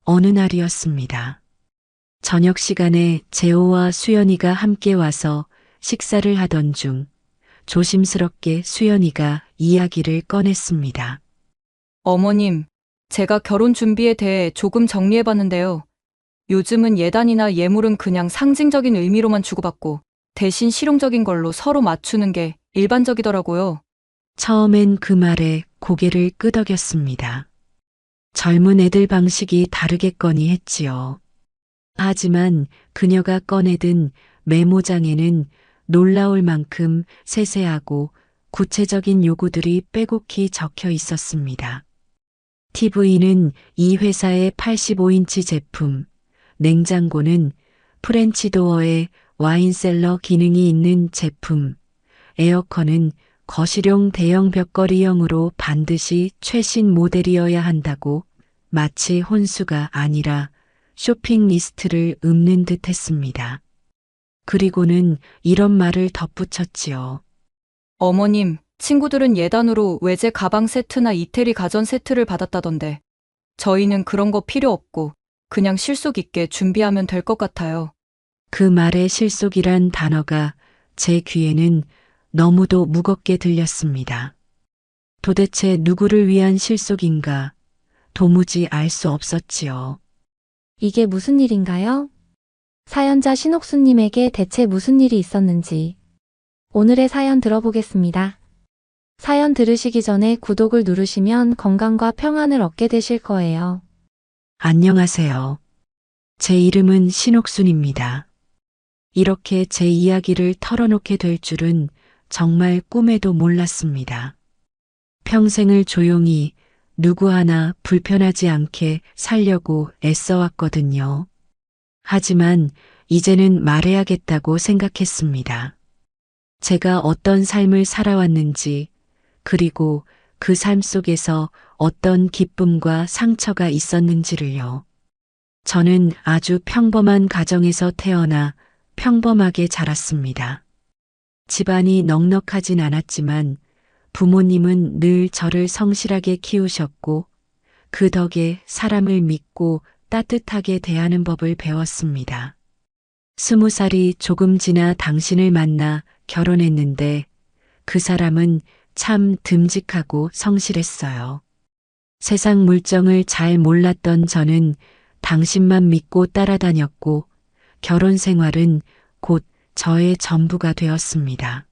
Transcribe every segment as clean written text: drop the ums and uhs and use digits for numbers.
어느 날이었습니다. 저녁 시간에 재호와 수연이가 함께 와서 식사를 하던 중 조심스럽게 수연이가 이야기를 꺼냈습니다. 어머님, 제가 결혼 준비에 대해 조금 정리해 봤는데요. 요즘은 예단이나 예물은 그냥 상징적인 의미로만 주고받고 대신 실용적인 걸로 서로 맞추는 게 일반적이더라고요. 처음엔 그 말에 고개를 끄덕였습니다. 젊은 애들 방식이 다르겠거니 했지요. 하지만 그녀가 꺼내든 메모장에는 놀라울 만큼 세세하고 구체적인 요구들이 빼곡히 적혀 있었습니다. TV는 이 회사의 85인치 제품, 냉장고는 프렌치 도어에 와인셀러 기능이 있는 제품, 에어컨은 거실용 대형 벽걸이형으로 반드시 최신 모델이어야 한다고 마치 혼수가 아니라 쇼핑 리스트를 읊는 듯 했습니다. 그리고는 이런 말을 덧붙였지요. 어머님, 친구들은 예단으로 외제 가방 세트나 이태리 가전 세트를 받았다던데 저희는 그런 거 필요 없고 그냥 실속 있게 준비하면 될 것 같아요. 그 말의 실속이란 단어가 제 귀에는 너무도 무겁게 들렸습니다. 도대체 누구를 위한 실속인가 도무지 알 수 없었지요. 이게 무슨 일인가요? 사연자 신옥수님에게 대체 무슨 일이 있었는지 오늘의 사연 들어보겠습니다. 사연 들으시기 전에 구독을 누르시면 건강과 평안을 얻게 되실 거예요. 안녕하세요. 제 이름은 신옥순입니다. 이렇게 제 이야기를 털어놓게 될 줄은 정말 꿈에도 몰랐습니다. 평생을 조용히 누구 하나 불편하지 않게 살려고 애써왔거든요. 하지만 이제는 말해야겠다고 생각했습니다. 제가 어떤 삶을 살아왔는지, 그리고 그 삶 속에서 어떤 기쁨과 상처가 있었는지를요. 저는 아주 평범한 가정에서 태어나 평범하게 자랐습니다. 집안이 넉넉하진 않았지만 부모님은 늘 저를 성실하게 키우셨고 그 덕에 사람을 믿고 따뜻하게 대하는 법을 배웠습니다. 20살이 조금 지나 당신을 만나 결혼했는데 그 사람은 참 듬직하고 성실했어요. 세상 물정을 잘 몰랐던 저는 당신만 믿고 따라다녔고 결혼 생활은 곧 저의 전부가 되었습니다.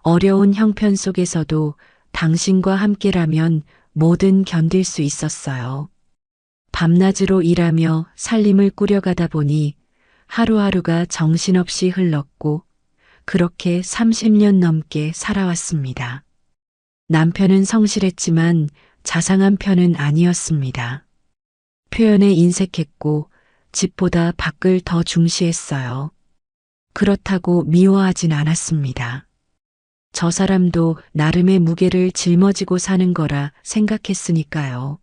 어려운 형편 속에서도 당신과 함께라면 뭐든 견딜 수 있었어요. 밤낮으로 일하며 살림을 꾸려가다 보니 하루하루가 정신없이 흘렀고 그렇게 30년 넘게 살아왔습니다. 남편은 성실했지만 자상한 편은 아니었습니다. 표현에 인색했고 집보다 밖을 더 중시했어요. 그렇다고 미워하진 않았습니다. 저 사람도 나름의 무게를 짊어지고 사는 거라 생각했으니까요.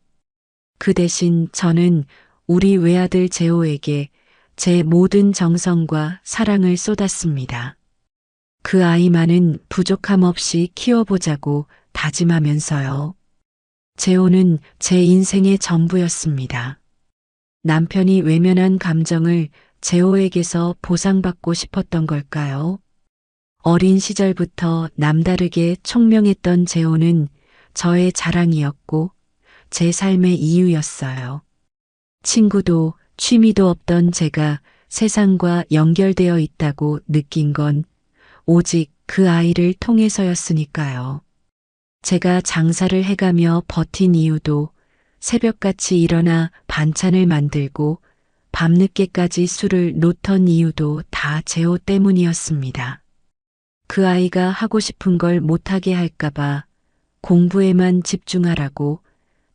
그 대신 저는 우리 외아들 재호에게 제 모든 정성과 사랑을 쏟았습니다. 그 아이만은 부족함 없이 키워보자고 다짐하면서요. 재호는 제 인생의 전부였습니다. 남편이 외면한 감정을 재호에게서 보상받고 싶었던 걸까요? 어린 시절부터 남다르게 총명했던 재호는 저의 자랑이었고 제 삶의 이유였어요. 친구도 취미도 없던 제가 세상과 연결되어 있다고 느낀 건 오직 그 아이를 통해서였으니까요. 제가 장사를 해가며 버틴 이유도 새벽같이 일어나 반찬을 만들고 밤늦게까지 술을 놓던 이유도 다 재호 때문이었습니다. 그 아이가 하고 싶은 걸 못하게 할까봐 공부에만 집중하라고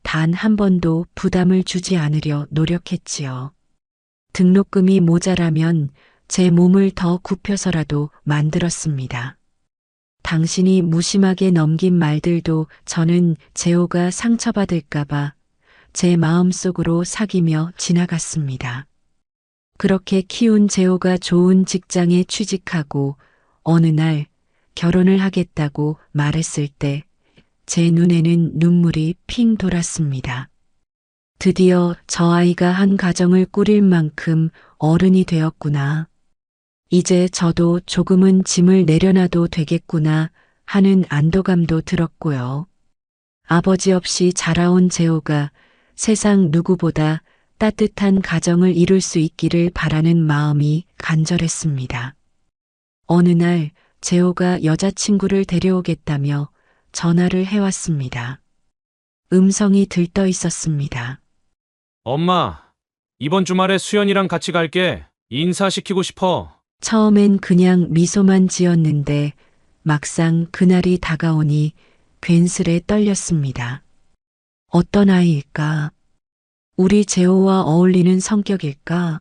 단 한 번도 부담을 주지 않으려 노력했지요. 등록금이 모자라면 제 몸을 더 굽혀서라도 만들었습니다. 당신이 무심하게 넘긴 말들도 저는 재호가 상처받을까봐 제 마음속으로 사귀며 지나갔습니다. 그렇게 키운 재호가 좋은 직장에 취직하고 어느 날 결혼을 하겠다고 말했을 때 제 눈에는 눈물이 핑 돌았습니다. 드디어 저 아이가 한 가정을 꾸릴 만큼 어른이 되었구나. 이제 저도 조금은 짐을 내려놔도 되겠구나 하는 안도감도 들었고요. 아버지 없이 자라온 재호가 세상 누구보다 따뜻한 가정을 이룰 수 있기를 바라는 마음이 간절했습니다. 어느 날 재호가 여자친구를 데려오겠다며 전화를 해왔습니다. 음성이 들떠 있었습니다. 엄마, 이번 주말에 수연이랑 같이 갈게. 인사시키고 싶어. 처음엔 그냥 미소만 지었는데 막상 그날이 다가오니 괜스레 떨렸습니다. 어떤 아이일까? 우리 재호와 어울리는 성격일까?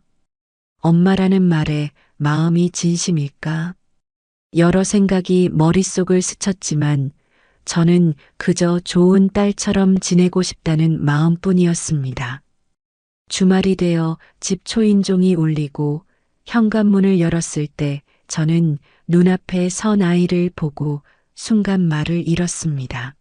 엄마라는 말에 마음이 진심일까? 여러 생각이 머릿속을 스쳤지만 저는 그저 좋은 딸처럼 지내고 싶다는 마음뿐이었습니다. 주말이 되어 집 초인종이 울리고 현관문을 열었을 때 저는 눈앞에 선 아이를 보고 순간 말을 잃었습니다.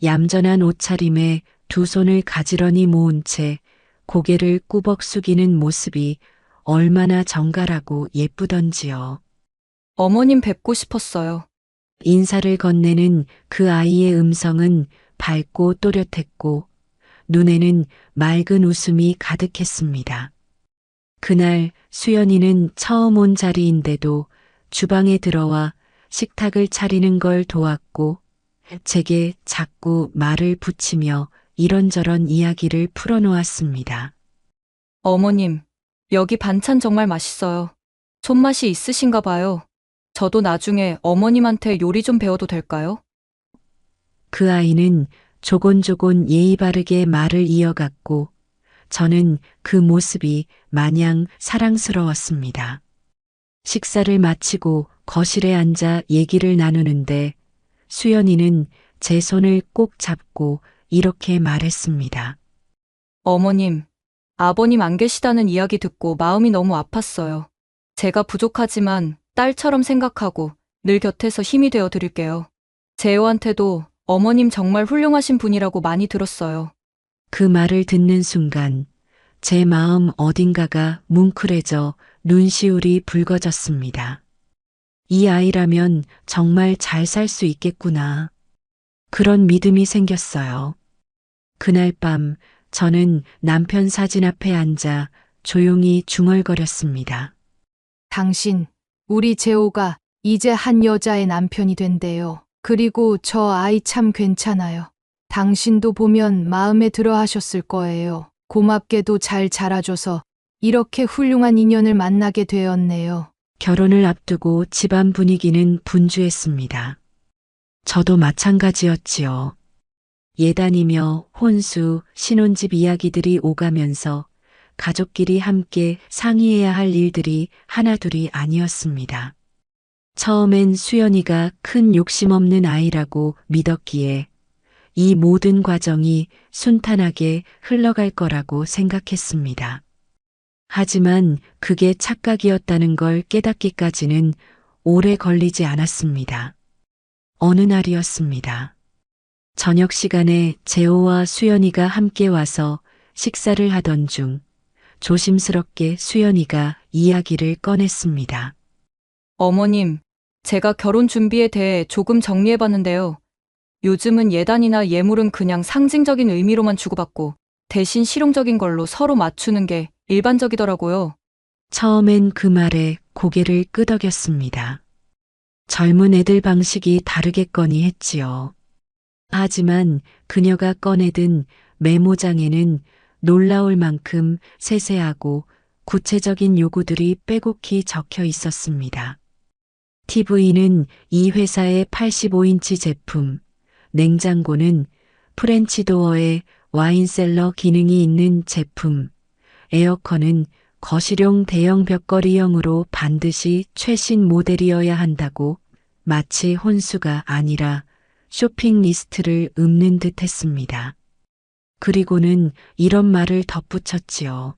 얌전한 옷차림에 두 손을 가지런히 모은 채 고개를 꾸벅 숙이는 모습이 얼마나 정갈하고 예쁘던지요. 어머님 뵙고 싶었어요. 인사를 건네는 그 아이의 음성은 밝고 또렷했고 눈에는 맑은 웃음이 가득했습니다. 그날 수연이는 처음 온 자리인데도 주방에 들어와 식탁을 차리는 걸 도왔고 제게 자꾸 말을 붙이며 이런저런 이야기를 풀어놓았습니다. 어머님, 여기 반찬 정말 맛있어요. 손맛이 있으신가 봐요. 저도 나중에 어머님한테 요리 좀 배워도 될까요? 그 아이는 조곤조곤 예의 바르게 말을 이어갔고 저는 그 모습이 마냥 사랑스러웠습니다. 식사를 마치고 거실에 앉아 얘기를 나누는데 수연이는 제 손을 꼭 잡고 이렇게 말했습니다. 어머님, 아버님 안 계시다는 이야기 듣고 마음이 너무 아팠어요. 제가 부족하지만 딸처럼 생각하고 늘 곁에서 힘이 되어 드릴게요. 재호한테도 어머님 정말 훌륭하신 분이라고 많이 들었어요. 그 말을 듣는 순간 제 마음 어딘가가 뭉클해져 눈시울이 붉어졌습니다. 이 아이라면 정말 잘 살 수 있겠구나. 그런 믿음이 생겼어요. 그날 밤 저는 남편 사진 앞에 앉아 조용히 중얼거렸습니다. 당신, 우리 재호가 이제 한 여자의 남편이 된대요. 그리고 저 아이 참 괜찮아요. 당신도 보면 마음에 들어 하셨을 거예요. 고맙게도 잘 자라줘서 이렇게 훌륭한 인연을 만나게 되었네요. 결혼을 앞두고 집안 분위기는 분주했습니다. 저도 마찬가지였지요. 예단이며 혼수, 신혼집 이야기들이 오가면서 가족끼리 함께 상의해야 할 일들이 하나둘이 아니었습니다. 처음엔 수연이가 큰 욕심 없는 아이라고 믿었기에 이 모든 과정이 순탄하게 흘러갈 거라고 생각했습니다. 하지만 그게 착각이었다는 걸 깨닫기까지는 오래 걸리지 않았습니다. 어느 날이었습니다. 저녁 시간에 재호와 수연이가 함께 와서 식사를 하던 중 조심스럽게 수연이가 이야기를 꺼냈습니다. 어머님, 제가 결혼 준비에 대해 조금 정리해봤는데요. 요즘은 예단이나 예물은 그냥 상징적인 의미로만 주고받고 대신 실용적인 걸로 서로 맞추는 게 일반적이더라고요. 처음엔 그 말에 고개를 끄덕였습니다. 젊은 애들 방식이 다르겠거니 했지요. 하지만 그녀가 꺼내든 메모장에는 놀라울 만큼 세세하고 구체적인 요구들이 빼곡히 적혀 있었습니다. TV는 이 회사의 85인치 제품, 냉장고는 프렌치 도어에 와인셀러 기능이 있는 제품, 에어컨은 거실용 대형 벽걸이형으로 반드시 최신 모델이어야 한다고 마치 혼수가 아니라 쇼핑 리스트를 읊는 듯 했습니다. 그리고는 이런 말을 덧붙였지요.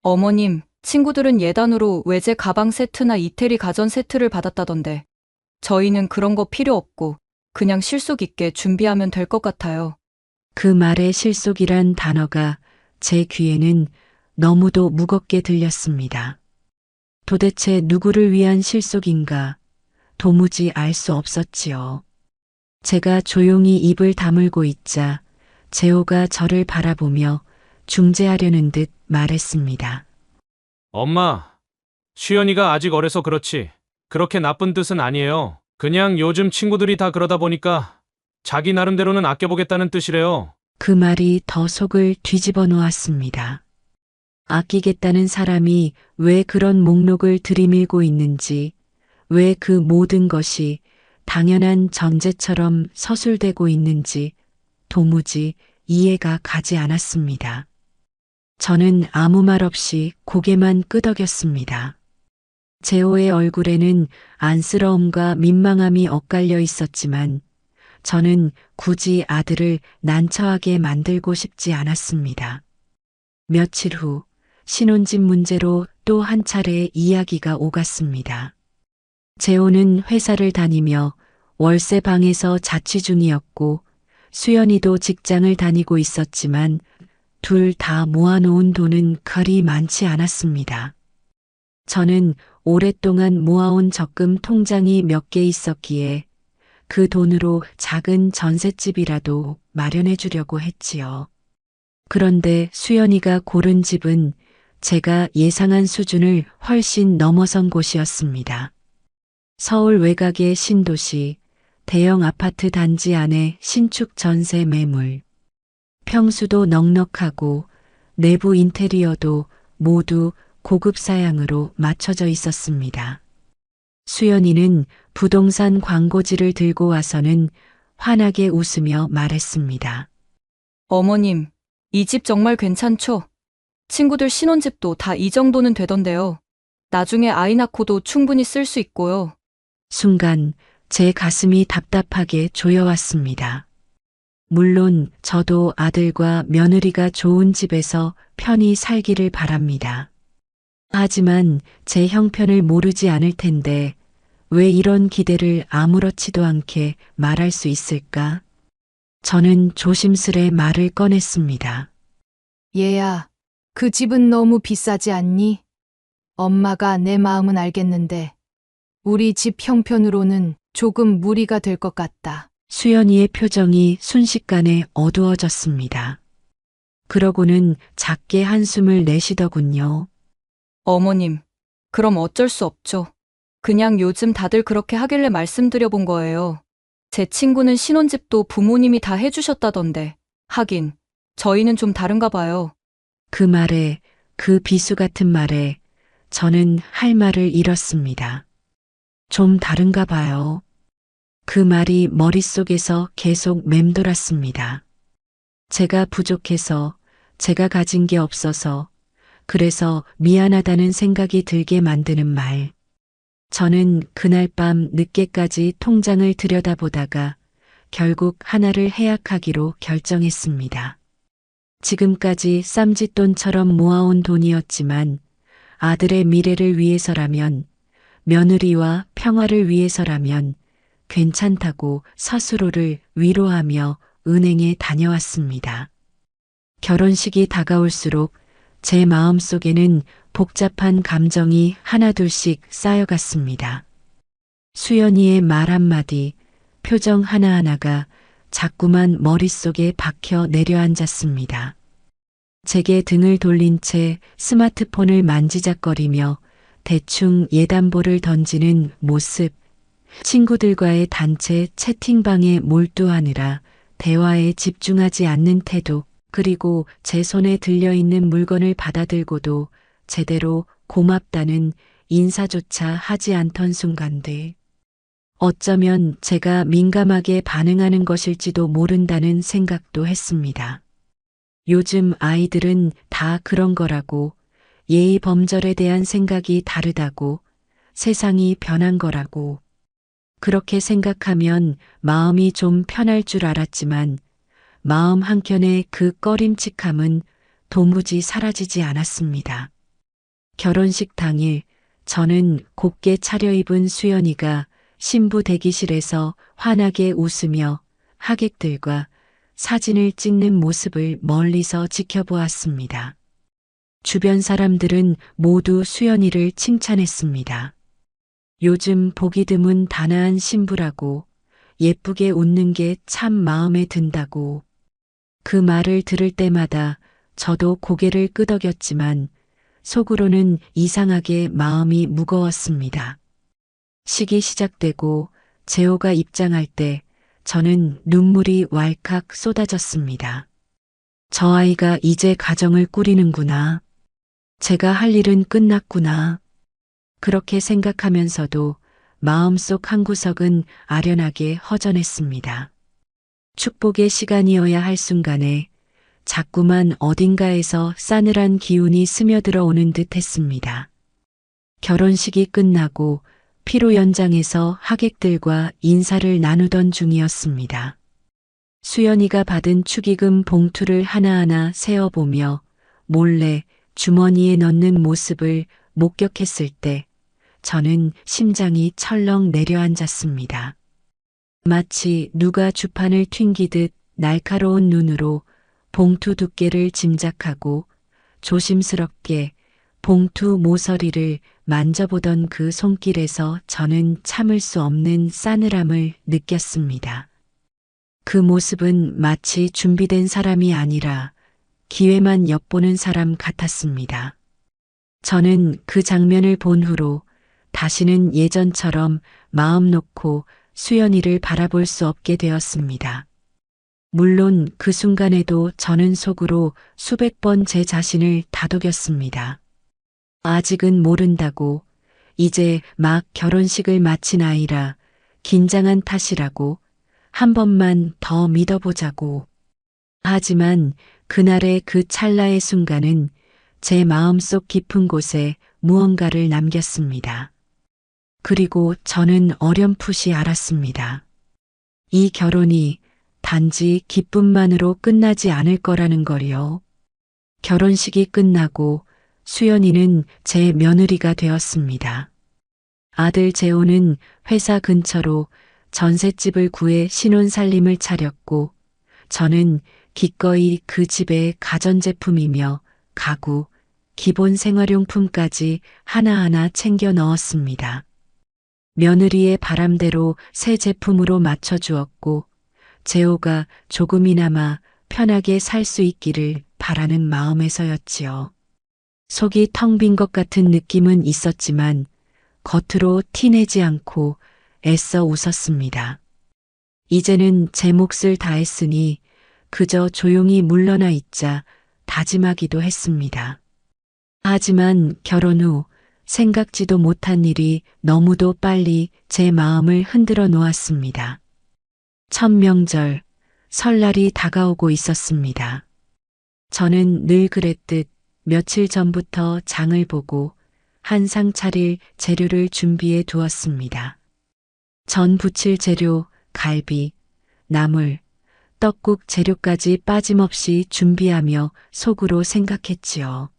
어머님, 친구들은 예단으로 외제 가방 세트나 이태리 가전 세트를 받았다던데 저희는 그런 거 필요 없고 그냥 실속 있게 준비하면 될 것 같아요. 그 말의 실속이란 단어가 제 귀에는 너무도 무겁게 들렸습니다. 도대체 누구를 위한 실속인가 도무지 알 수 없었지요. 제가 조용히 입을 다물고 있자 재호가 저를 바라보며 중재하려는 듯 말했습니다. 엄마, 수연이가 아직 어려서 그렇지. 그렇게 나쁜 뜻은 아니에요. 그냥 요즘 친구들이 다 그러다 보니까 자기 나름대로는 아껴보겠다는 뜻이래요. 그 말이 더 속을 뒤집어 놓았습니다. 아끼겠다는 사람이 왜 그런 목록을 들이밀고 있는지, 왜 그 모든 것이 당연한 전제처럼 서술되고 있는지 도무지 이해가 가지 않았습니다. 저는 아무 말 없이 고개만 끄덕였습니다. 재호의 얼굴에는 안쓰러움과 민망함이 엇갈려 있었지만 저는 굳이 아들을 난처하게 만들고 싶지 않았습니다. 며칠 후 신혼집 문제로 또 한 차례 이야기가 오갔습니다. 재호는 회사를 다니며 월세방에서 자취 중이었고 수연이도 직장을 다니고 있었지만 둘 다 모아놓은 돈은 그리 많지 않았습니다. 저는 오랫동안 모아온 적금 통장이 몇 개 있었기에 그 돈으로 작은 전셋집이라도 마련해 주려고 했지요. 그런데 수연이가 고른 집은 제가 예상한 수준을 훨씬 넘어선 곳이었습니다. 서울 외곽의 신도시, 대형 아파트 단지 안에 신축 전세 매물. 평수도 넉넉하고 내부 인테리어도 모두 고급 사양으로 맞춰져 있었습니다. 수연이는 부동산 광고지를 들고 와서는 환하게 웃으며 말했습니다. 어머님, 이 집 정말 괜찮죠? 친구들 신혼집도 다 이 정도는 되던데요. 나중에 아이 낳고도 충분히 쓸 수 있고요. 순간 제 가슴이 답답하게 조여왔습니다. 물론 저도 아들과 며느리가 좋은 집에서 편히 살기를 바랍니다. 하지만 제 형편을 모르지 않을 텐데 왜 이런 기대를 아무렇지도 않게 말할 수 있을까? 저는 조심스레 말을 꺼냈습니다. 얘야, 그 집은 너무 비싸지 않니? 엄마가 내 마음은 알겠는데 우리 집 형편으로는 조금 무리가 될 것 같다. 수연이의 표정이 순식간에 어두워졌습니다. 그러고는 작게 한숨을 내쉬더군요. 어머님, 그럼 어쩔 수 없죠. 그냥 요즘 다들 그렇게 하길래 말씀드려 본 거예요. 제 친구는 신혼집도 부모님이 다 해주셨다던데. 하긴, 저희는 좀 다른가 봐요. 그 말에, 그 비수 같은 말에 저는 할 말을 잃었습니다. 좀 다른가 봐요. 그 말이 머릿속에서 계속 맴돌았습니다. 제가 부족해서, 제가 가진 게 없어서, 그래서 미안하다는 생각이 들게 만드는 말. 저는 그날 밤 늦게까지 통장을 들여다보다가 결국 하나를 해약하기로 결정했습니다. 지금까지 쌈짓돈처럼 모아온 돈이었지만 아들의 미래를 위해서라면, 며느리와 평화를 위해서라면 괜찮다고 스스로를 위로하며 은행에 다녀왔습니다. 결혼식이 다가올수록 제 마음속에는 복잡한 감정이 하나둘씩 쌓여갔습니다. 수연이의 말 한마디, 표정 하나하나가 자꾸만 머릿속에 박혀 내려앉았습니다. 제게 등을 돌린 채 스마트폰을 만지작거리며 대충 예단보를 던지는 모습, 친구들과의 단체 채팅방에 몰두하느라 대화에 집중하지 않는 태도, 그리고 제 손에 들려있는 물건을 받아들고도 제대로 고맙다는 인사조차 하지 않던 순간들. 어쩌면 제가 민감하게 반응하는 것일지도 모른다는 생각도 했습니다. 요즘 아이들은 다 그런 거라고, 예의 범절에 대한 생각이 다르다고, 세상이 변한 거라고. 그렇게 생각하면 마음이 좀 편할 줄 알았지만 마음 한켠의 그 꺼림칙함은 도무지 사라지지 않았습니다. 결혼식 당일 저는 곱게 차려입은 수연이가 신부 대기실에서 환하게 웃으며 하객들과 사진을 찍는 모습을 멀리서 지켜보았습니다. 주변 사람들은 모두 수연이를 칭찬했습니다. 요즘 보기 드문 단아한 신부라고, 예쁘게 웃는 게 참 마음에 든다고. 그 말을 들을 때마다 저도 고개를 끄덕였지만 속으로는 이상하게 마음이 무거웠습니다. 식이 시작되고 재호가 입장할 때 저는 눈물이 왈칵 쏟아졌습니다. 저 아이가 이제 가정을 꾸리는구나. 제가 할 일은 끝났구나. 그렇게 생각하면서도 마음속 한구석은 아련하게 허전했습니다. 축복의 시간이어야 할 순간에 자꾸만 어딘가에서 싸늘한 기운이 스며들어 오는 듯 했습니다. 결혼식이 끝나고 피로 연장에서 하객들과 인사를 나누던 중이었습니다. 수연이가 받은 축의금 봉투를 하나하나 세어보며 몰래 주머니에 넣는 모습을 목격했을 때 저는 심장이 철렁 내려앉았습니다. 마치 누가 주판을 튕기듯 날카로운 눈으로 봉투 두께를 짐작하고 조심스럽게 봉투 모서리를 만져보던 그 손길에서 저는 참을 수 없는 싸늘함을 느꼈습니다. 그 모습은 마치 준비된 사람이 아니라 기회만 엿보는 사람 같았습니다. 저는 그 장면을 본 후로 다시는 예전처럼 마음 놓고 수연이를 바라볼 수 없게 되었습니다. 물론 그 순간에도 저는 속으로 수백 번 제 자신을 다독였습니다. 아직은 모른다고, 이제 막 결혼식을 마친 아이라 긴장한 탓이라고, 한 번만 더 믿어보자고. 하지만 그날의 그 찰나의 순간은 제 마음속 깊은 곳에 무언가를 남겼습니다. 그리고 저는 어렴풋이 알았습니다. 이 결혼이 단지 기쁨만으로 끝나지 않을 거라는 걸요. 결혼식이 끝나고 수연이는 제 며느리가 되었습니다. 아들 재호는 회사 근처로 전셋집을 구해 신혼살림을 차렸고 저는 기꺼이 그 집에 가전제품이며 가구, 기본 생활용품까지 하나하나 챙겨 넣었습니다. 며느리의 바람대로 새 제품으로 맞춰주었고 재호가 조금이나마 편하게 살 수 있기를 바라는 마음에서였지요. 속이 텅 빈 것 같은 느낌은 있었지만 겉으로 티내지 않고 애써 웃었습니다. 이제는 제 몫을 다했으니 그저 조용히 물러나 있자 다짐하기도 했습니다. 하지만 결혼 후 생각지도 못한 일이 너무도 빨리 제 마음을 흔들어 놓았습니다. 첫 명절, 설날이 다가오고 있었습니다. 저는 늘 그랬듯 며칠 전부터 장을 보고 한상 차릴 재료를 준비해 두었습니다. 전 부칠 재료, 갈비, 나물, 떡국 재료까지 빠짐없이 준비하며 속으로 생각했지요.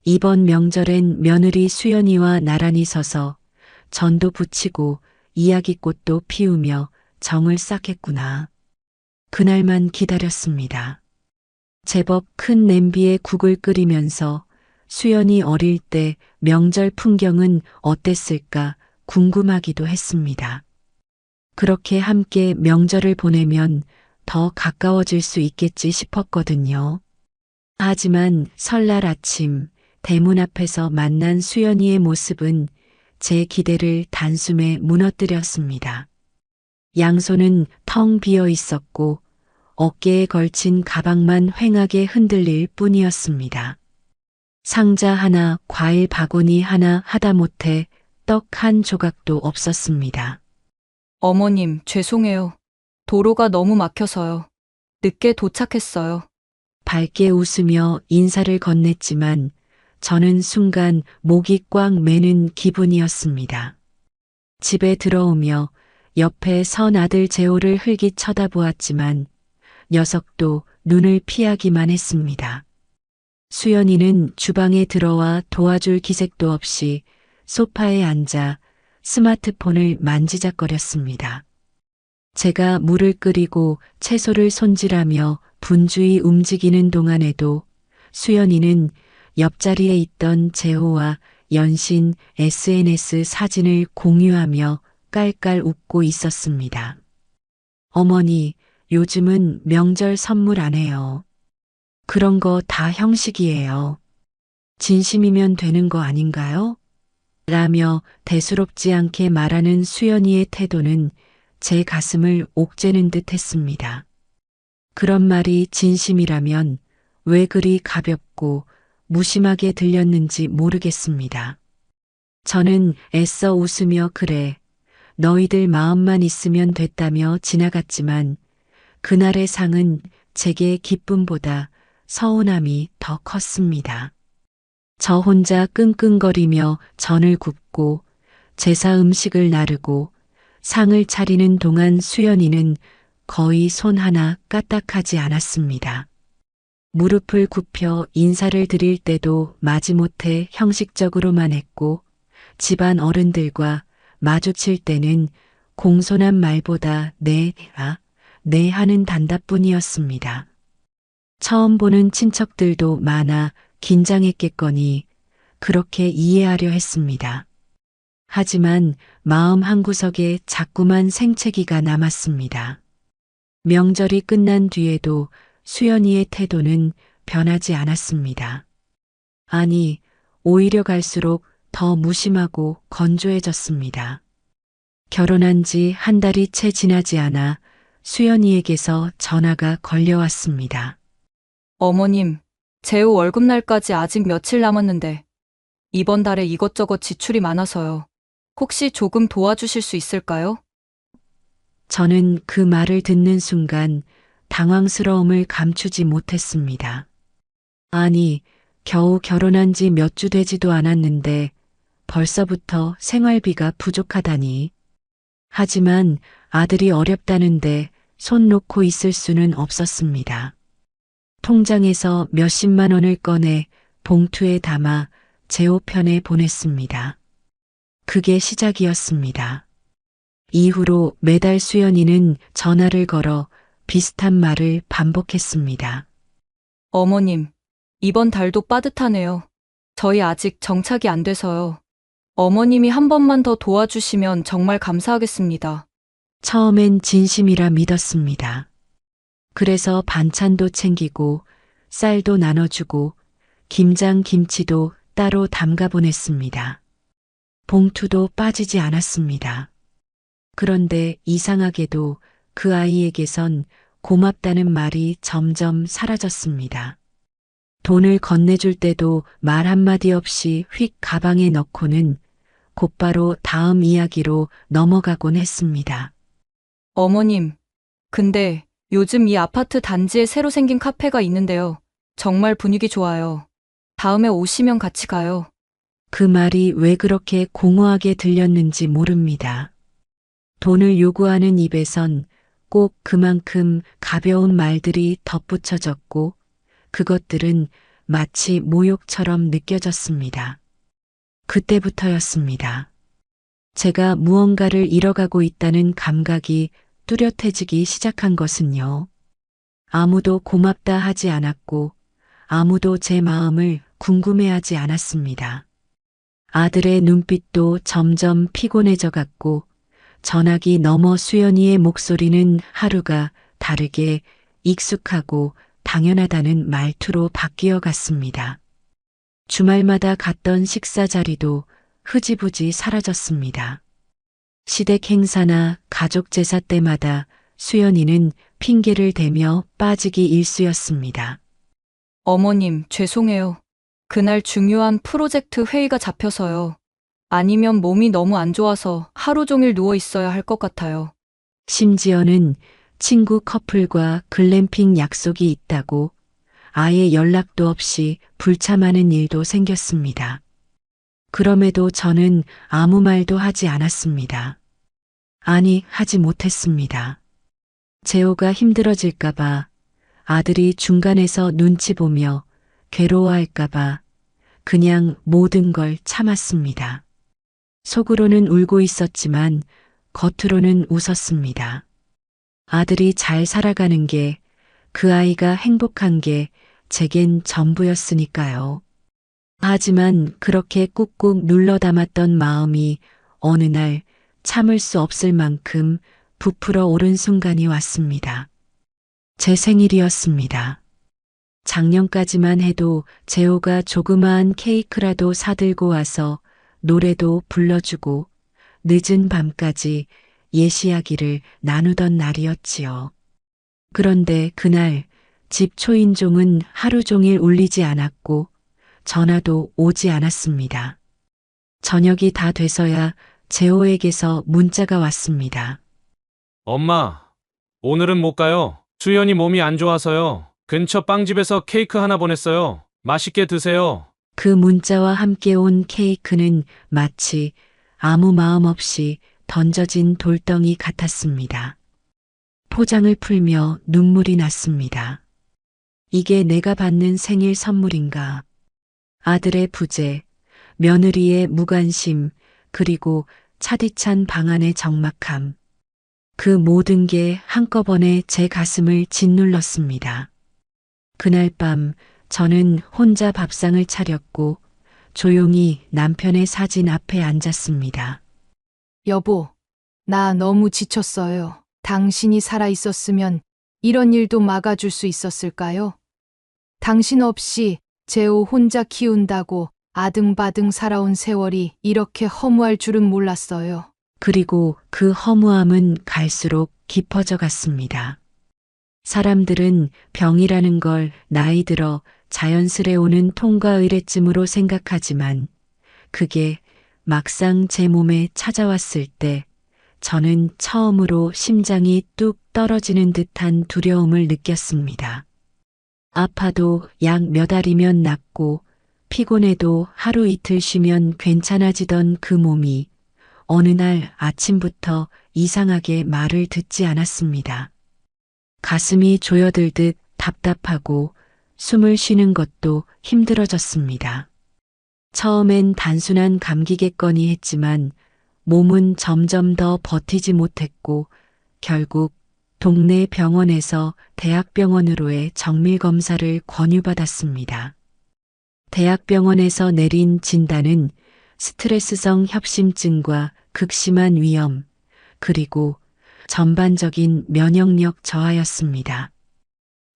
이번 명절엔 며느리 수연이와 나란히 서서 전도 부치고 이야기꽃도 피우며 정을 쌓겠구나. 그날만 기다렸습니다. 제법 큰 냄비에 국을 끓이면서 수연이 어릴 때 명절 풍경은 어땠을까 궁금하기도 했습니다. 그렇게 함께 명절을 보내면 더 가까워질 수 있겠지 싶었거든요. 하지만 설날 아침 대문 앞에서 만난 수연이의 모습은 제 기대를 단숨에 무너뜨렸습니다. 양손은 텅 비어 있었고 어깨에 걸친 가방만 휑하게 흔들릴 뿐이었습니다. 상자 하나, 과일 바구니 하나 하다못해 떡 한 조각도 없었습니다. 어머님, 죄송해요. 도로가 너무 막혀서요. 늦게 도착했어요. 밝게 웃으며 인사를 건넸지만 저는 순간 목이 꽉 매는 기분이었습니다. 집에 들어오며 옆에 선 아들 재호를 흘깃 쳐다보았지만 녀석도 눈을 피하기만 했습니다. 수연이는 주방에 들어와 도와줄 기색도 없이 소파에 앉아 스마트폰을 만지작거렸습니다. 제가 물을 끓이고 채소를 손질하며 분주히 움직이는 동안에도 수연이는 옆자리에 있던 재호와 연신 SNS 사진을 공유하며 깔깔 웃고 있었습니다. 어머니, 요즘은 명절 선물 안 해요. 그런 거 다 형식이에요. 진심이면 되는 거 아닌가요? 라며 대수롭지 않게 말하는 수연이의 태도는 제 가슴을 옥죄는 듯 했습니다. 그런 말이 진심이라면 왜 그리 가볍고 무심하게 들렸는지 모르겠습니다. 저는 애써 웃으며 그래, 너희들 마음만 있으면 됐다며 지나갔지만 그날의 상은 제게 기쁨보다 서운함이 더 컸습니다. 저 혼자 끙끙거리며 전을 굽고 제사 음식을 나르고 상을 차리는 동안 수연이는 거의 손 하나 까딱하지 않았습니다. 무릎을 굽혀 인사를 드릴 때도 마지못해 형식적으로만 했고 집안 어른들과 마주칠 때는 공손한 말보다 네 하는 단답뿐이었습니다. 처음 보는 친척들도 많아 긴장했겠거니 그렇게 이해하려 했습니다. 하지만 마음 한구석에 자꾸만 생채기가 남았습니다. 명절이 끝난 뒤에도 수연이의 태도는 변하지 않았습니다. 아니, 오히려 갈수록 더 무심하고 건조해졌습니다. 결혼한 지 한 달이 채 지나지 않아 수연이에게서 전화가 걸려왔습니다. 어머님, 재호 월급날까지 아직 며칠 남았는데 이번 달에 이것저것 지출이 많아서요. 혹시 조금 도와주실 수 있을까요? 저는 그 말을 듣는 순간 당황스러움을 감추지 못했습니다. 아니, 겨우 결혼한 지 몇 주 되지도 않았는데 벌써부터 생활비가 부족하다니. 하지만 아들이 어렵다는데 손 놓고 있을 수는 없었습니다. 통장에서 몇십만 원을 꺼내 봉투에 담아 재호 편에 보냈습니다. 그게 시작이었습니다. 이후로 매달 수연이는 전화를 걸어 비슷한 말을 반복했습니다. 어머님, 이번 달도 빠듯하네요. 저희 아직 정착이 안 돼서요. 어머님이 한 번만 더 도와주시면 정말 감사하겠습니다. 처음엔 진심이라 믿었습니다. 그래서 반찬도 챙기고 쌀도 나눠주고 김장 김치도 따로 담가 보냈습니다. 봉투도 빠지지 않았습니다. 그런데 이상하게도 그 아이에게선 고맙다는 말이 점점 사라졌습니다. 돈을 건네줄 때도 말 한마디 없이 휙 가방에 넣고는 곧바로 다음 이야기로 넘어가곤 했습니다. 어머님, 근데 요즘 이 아파트 단지에 새로 생긴 카페가 있는데요. 정말 분위기 좋아요. 다음에 오시면 같이 가요. 그 말이 왜 그렇게 공허하게 들렸는지 모릅니다. 돈을 요구하는 입에선 꼭 그만큼 가벼운 말들이 덧붙여졌고 그것들은 마치 모욕처럼 느껴졌습니다. 그때부터였습니다. 제가 무언가를 잃어가고 있다는 감각이 뚜렷해지기 시작한 것은요. 아무도 고맙다 하지 않았고 아무도 제 마음을 궁금해하지 않았습니다. 아들의 눈빛도 점점 피곤해져 갔고 전화기 너머 수연이의 목소리는 하루가 다르게 익숙하고 당연하다는 말투로 바뀌어 갔습니다. 주말마다 갔던 식사 자리도 흐지부지 사라졌습니다. 시댁 행사나 가족 제사 때마다 수연이는 핑계를 대며 빠지기 일쑤였습니다. 어머님, 죄송해요. 그날 중요한 프로젝트 회의가 잡혀서요. 아니면 몸이 너무 안 좋아서 하루 종일 누워 있어야 할 것 같아요. 심지어는 친구 커플과 글램핑 약속이 있다고 아예 연락도 없이 불참하는 일도 생겼습니다. 그럼에도 저는 아무 말도 하지 않았습니다. 아니, 하지 못했습니다. 재호가 힘들어질까봐, 아들이 중간에서 눈치 보며 괴로워할까봐 그냥 모든 걸 참았습니다. 속으로는 울고 있었지만 겉으로는 웃었습니다. 아들이 잘 살아가는 게, 그 아이가 행복한 게 제겐 전부였으니까요. 하지만 그렇게 꾹꾹 눌러 담았던 마음이 어느 날 참을 수 없을 만큼 부풀어 오른 순간이 왔습니다. 제 생일이었습니다. 작년까지만 해도 재호가 조그마한 케이크라도 사들고 와서 노래도 불러주고 늦은 밤까지 옛 이야기를 나누던 날이었지요. 그런데 그날 집 초인종은 하루 종일 울리지 않았고 전화도 오지 않았습니다. 저녁이 다 돼서야 재호에게서 문자가 왔습니다. 엄마, 오늘은 못 가요. 수연이 몸이 안 좋아서요. 근처 빵집에서 케이크 하나 보냈어요. 맛있게 드세요. 그 문자와 함께 온 케이크는 마치 아무 마음 없이 던져진 돌덩이 같았습니다. 포장을 풀며 눈물이 났습니다. 이게 내가 받는 생일 선물인가? 아들의 부재, 며느리의 무관심, 그리고 차디찬 방안의 적막함. 그 모든 게 한꺼번에 제 가슴을 짓눌렀습니다. 그날 밤 저는 혼자 밥상을 차렸고 조용히 남편의 사진 앞에 앉았습니다. 여보, 나 너무 지쳤어요. 당신이 살아 있었으면 이런 일도 막아줄 수 있었을까요? 당신 없이 재호 혼자 키운다고 아등바등 살아온 세월이 이렇게 허무할 줄은 몰랐어요. 그리고 그 허무함은 갈수록 깊어져 갔습니다. 사람들은 병이라는 걸 나이 들어 자연스레 오는 통과 의례쯤으로 생각하지만 그게 막상 제 몸에 찾아왔을 때 저는 처음으로 심장이 뚝 떨어지는 듯한 두려움을 느꼈습니다. 아파도 약 몇 알이면 낫고 피곤해도 하루 이틀 쉬면 괜찮아지던 그 몸이 어느 날 아침부터 이상하게 말을 듣지 않았습니다. 가슴이 조여들듯 답답하고 숨을 쉬는 것도 힘들어졌습니다. 처음엔 단순한 감기겠거니 했지만 몸은 점점 더 버티지 못했고 결국 동네 병원에서 대학병원으로의 정밀검사를 권유받았습니다. 대학병원에서 내린 진단은 스트레스성 협심증과 극심한 위염, 그리고 전반적인 면역력 저하였습니다.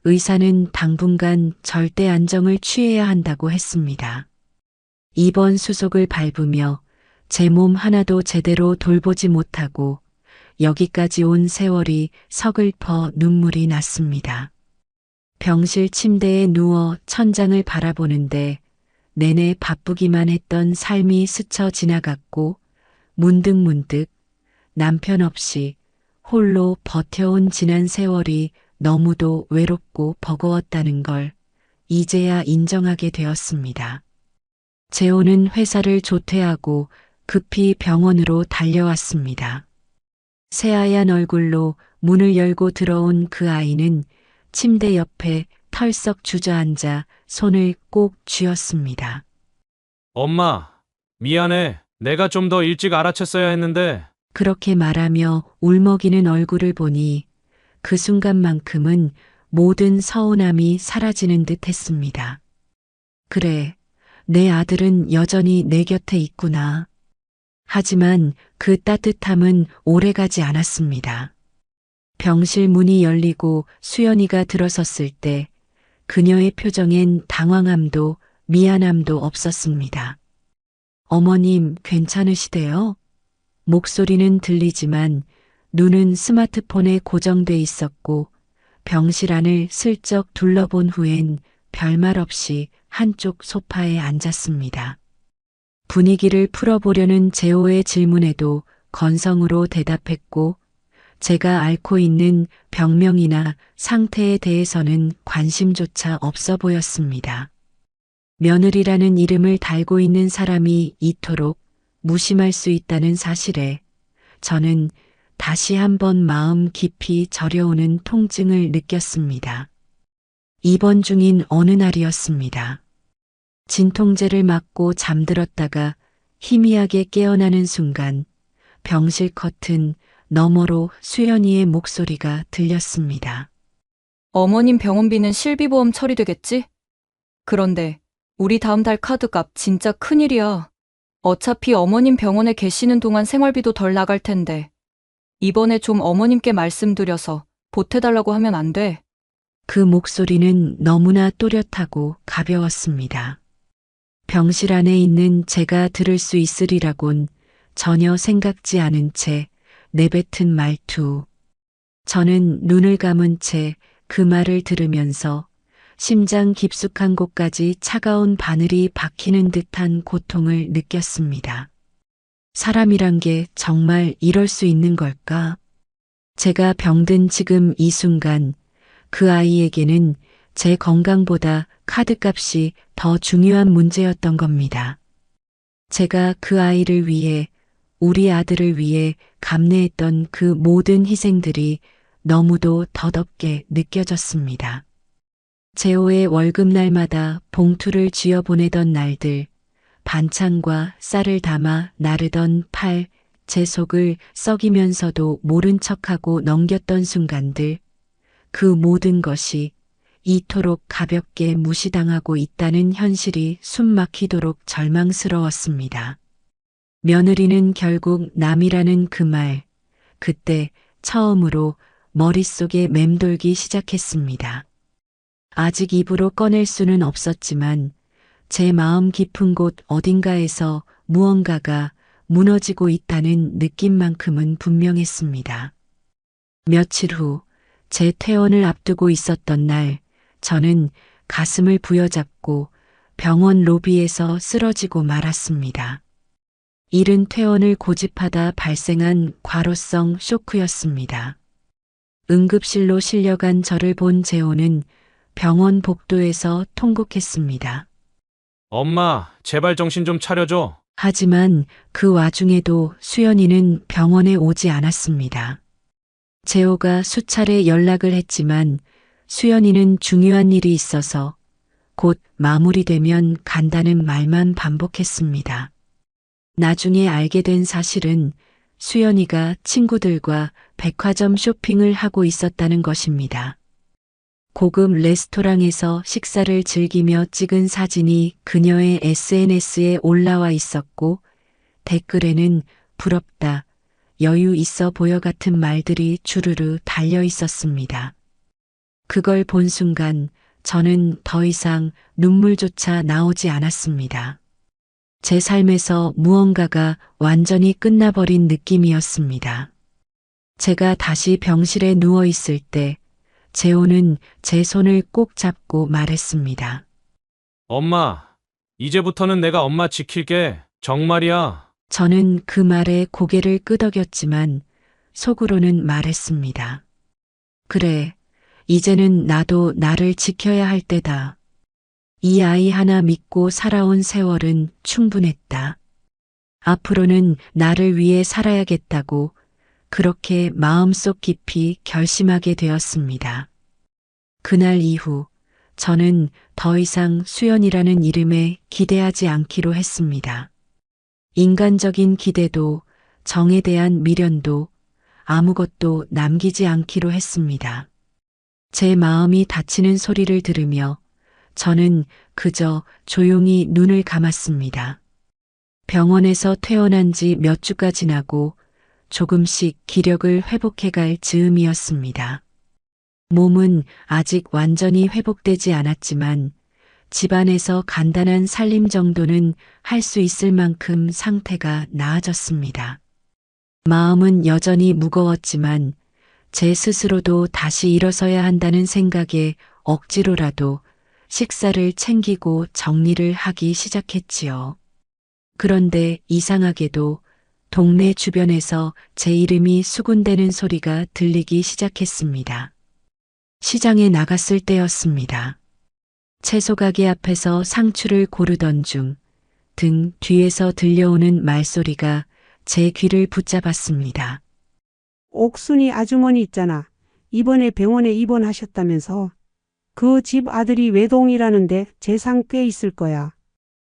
의사는 당분간 절대 안정을 취해야 한다고 했습니다. 입원 수속을 밟으며 제 몸 하나도 제대로 돌보지 못하고 여기까지 온 세월이 서글퍼 눈물이 났습니다. 병실 침대에 누워 천장을 바라보는데 내내 바쁘기만 했던 삶이 스쳐 지나갔고 문득문득 남편 없이 홀로 버텨온 지난 세월이 너무도 외롭고 버거웠다는 걸 이제야 인정하게 되었습니다. 재호는 회사를 조퇴하고 급히 병원으로 달려왔습니다. 새하얀 얼굴로 문을 열고 들어온 그 아이는 침대 옆에 털썩 주저앉아 손을 꼭 쥐었습니다. 엄마, 미안해. 내가 좀 더 일찍 알아챘어야 했는데. 그렇게 말하며 울먹이는 얼굴을 보니 그 순간만큼은 모든 서운함이 사라지는 듯 했습니다. 그래, 내 아들은 여전히 내 곁에 있구나. 하지만 그 따뜻함은 오래가지 않았습니다. 병실 문이 열리고 수연이가 들어섰을 때 그녀의 표정엔 당황함도 미안함도 없었습니다. 어머님 괜찮으시대요? 목소리는 들리지만 눈은 스마트폰에 고정돼 있었고 병실 안을 슬쩍 둘러본 후엔 별말 없이 한쪽 소파에 앉았습니다. 분위기를 풀어보려는 재호의 질문에도 건성으로 대답했고 제가 앓고 있는 병명이나 상태에 대해서는 관심조차 없어 보였습니다. 며느리라는 이름을 달고 있는 사람이 이토록 무심할 수 있다는 사실에 저는 다시 한번 마음 깊이 저려오는 통증을 느꼈습니다. 입원 중인 어느 날이었습니다. 진통제를 맞고 잠들었다가 희미하게 깨어나는 순간 병실 커튼 너머로 수연이의 목소리가 들렸습니다. 어머님 병원비는 실비보험 처리되겠지? 그런데 우리 다음 달 카드값 진짜 큰일이야. 어차피 어머님 병원에 계시는 동안 생활비도 덜 나갈 텐데. 이번에 좀 어머님께 말씀드려서 보태달라고 하면 안 돼. 그 목소리는 너무나 또렷하고 가벼웠습니다. 병실 안에 있는 제가 들을 수 있으리라곤 전혀 생각지 않은 채 내뱉은 말투. 저는 눈을 감은 채 그 말을 들으면서 심장 깊숙한 곳까지 차가운 바늘이 박히는 듯한 고통을 느꼈습니다. 사람이란 게 정말 이럴 수 있는 걸까? 제가 병든 지금 이 순간 그 아이에게는 제 건강보다 카드값이 더 중요한 문제였던 겁니다. 제가 그 아이를 위해, 우리 아들을 위해 감내했던 그 모든 희생들이 너무도 덧없게 느껴졌습니다. 제호의 월급날마다 봉투를 쥐어 보내던 날들, 반찬과 쌀을 담아 나르던 팔, 제 속을 썩이면서도 모른 척하고 넘겼던 순간들, 그 모든 것이 이토록 가볍게 무시당하고 있다는 현실이 숨 막히도록 절망스러웠습니다. 며느리는 결국 남이라는 그 말, 그때 처음으로 머릿속에 맴돌기 시작했습니다. 아직 입으로 꺼낼 수는 없었지만 제 마음 깊은 곳 어딘가에서 무언가가 무너지고 있다는 느낌만큼은 분명했습니다. 며칠 후 제 퇴원을 앞두고 있었던 날, 저는 가슴을 부여잡고 병원 로비에서 쓰러지고 말았습니다. 이른 퇴원을 고집하다 발생한 과로성 쇼크였습니다. 응급실로 실려간 저를 본 재호는 병원 복도에서 통곡했습니다. 엄마, 제발 정신 좀 차려줘. 하지만 그 와중에도 수연이는 병원에 오지 않았습니다. 재호가 수차례 연락을 했지만 수연이는 중요한 일이 있어서 곧 마무리되면 간다는 말만 반복했습니다. 나중에 알게 된 사실은 수연이가 친구들과 백화점 쇼핑을 하고 있었다는 것입니다. 고급 레스토랑에서 식사를 즐기며 찍은 사진이 그녀의 SNS에 올라와 있었고 댓글에는 부럽다, 여유 있어 보여 같은 말들이 주르르 달려 있었습니다. 그걸 본 순간 저는 더 이상 눈물조차 나오지 않았습니다. 제 삶에서 무언가가 완전히 끝나버린 느낌이었습니다. 제가 다시 병실에 누워 있을 때 재호는 제 손을 꼭 잡고 말했습니다. 엄마, 이제부터는 내가 엄마 지킬게. 정말이야. 저는 그 말에 고개를 끄덕였지만 속으로는 말했습니다. 그래, 이제는 나도 나를 지켜야 할 때다. 이 아이 하나 믿고 살아온 세월은 충분했다. 앞으로는 나를 위해 살아야겠다고 그렇게 마음속 깊이 결심하게 되었습니다. 그날 이후 저는 더 이상 수연이라는 이름에 기대하지 않기로 했습니다. 인간적인 기대도, 정에 대한 미련도 아무것도 남기지 않기로 했습니다. 제 마음이 다치는 소리를 들으며 저는 그저 조용히 눈을 감았습니다. 병원에서 퇴원한 지 몇 주가 지나고 조금씩 기력을 회복해갈 즈음이었습니다. 몸은 아직 완전히 회복되지 않았지만 집안에서 간단한 살림 정도는 할 수 있을 만큼 상태가 나아졌습니다. 마음은 여전히 무거웠지만 제 스스로도 다시 일어서야 한다는 생각에 억지로라도 식사를 챙기고 정리를 하기 시작했지요. 그런데 이상하게도 동네 주변에서 제 이름이 수군대는 소리가 들리기 시작했습니다. 시장에 나갔을 때였습니다. 채소 가게 앞에서 상추를 고르던 중 등 뒤에서 들려오는 말소리가 제 귀를 붙잡았습니다. 옥순이 아주머니 있잖아. 이번에 병원에 입원하셨다면서. 그 집 아들이 외동이라는데 재산 꽤 있을 거야.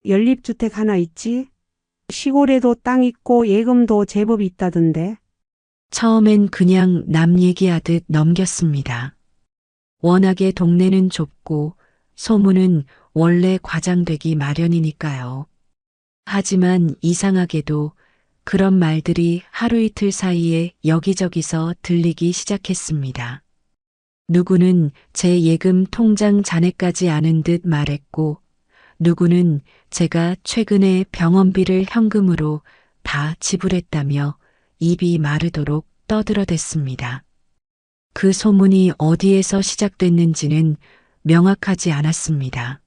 연립주택 하나 있지? 시골에도 땅 있고 예금도 제법 있다던데. 처음엔 그냥 남 얘기하듯 넘겼습니다. 워낙에 동네는 좁고 소문은 원래 과장되기 마련이니까요. 하지만 이상하게도 그런 말들이 하루 이틀 사이에 여기저기서 들리기 시작했습니다. 누구는 제 예금 통장 잔액까지 아는 듯 말했고, 누구는 제가 최근에 병원비를 현금으로 다 지불했다며 입이 마르도록 떠들어댔습니다. 그 소문이 어디에서 시작됐는지는 명확하지 않았습니다.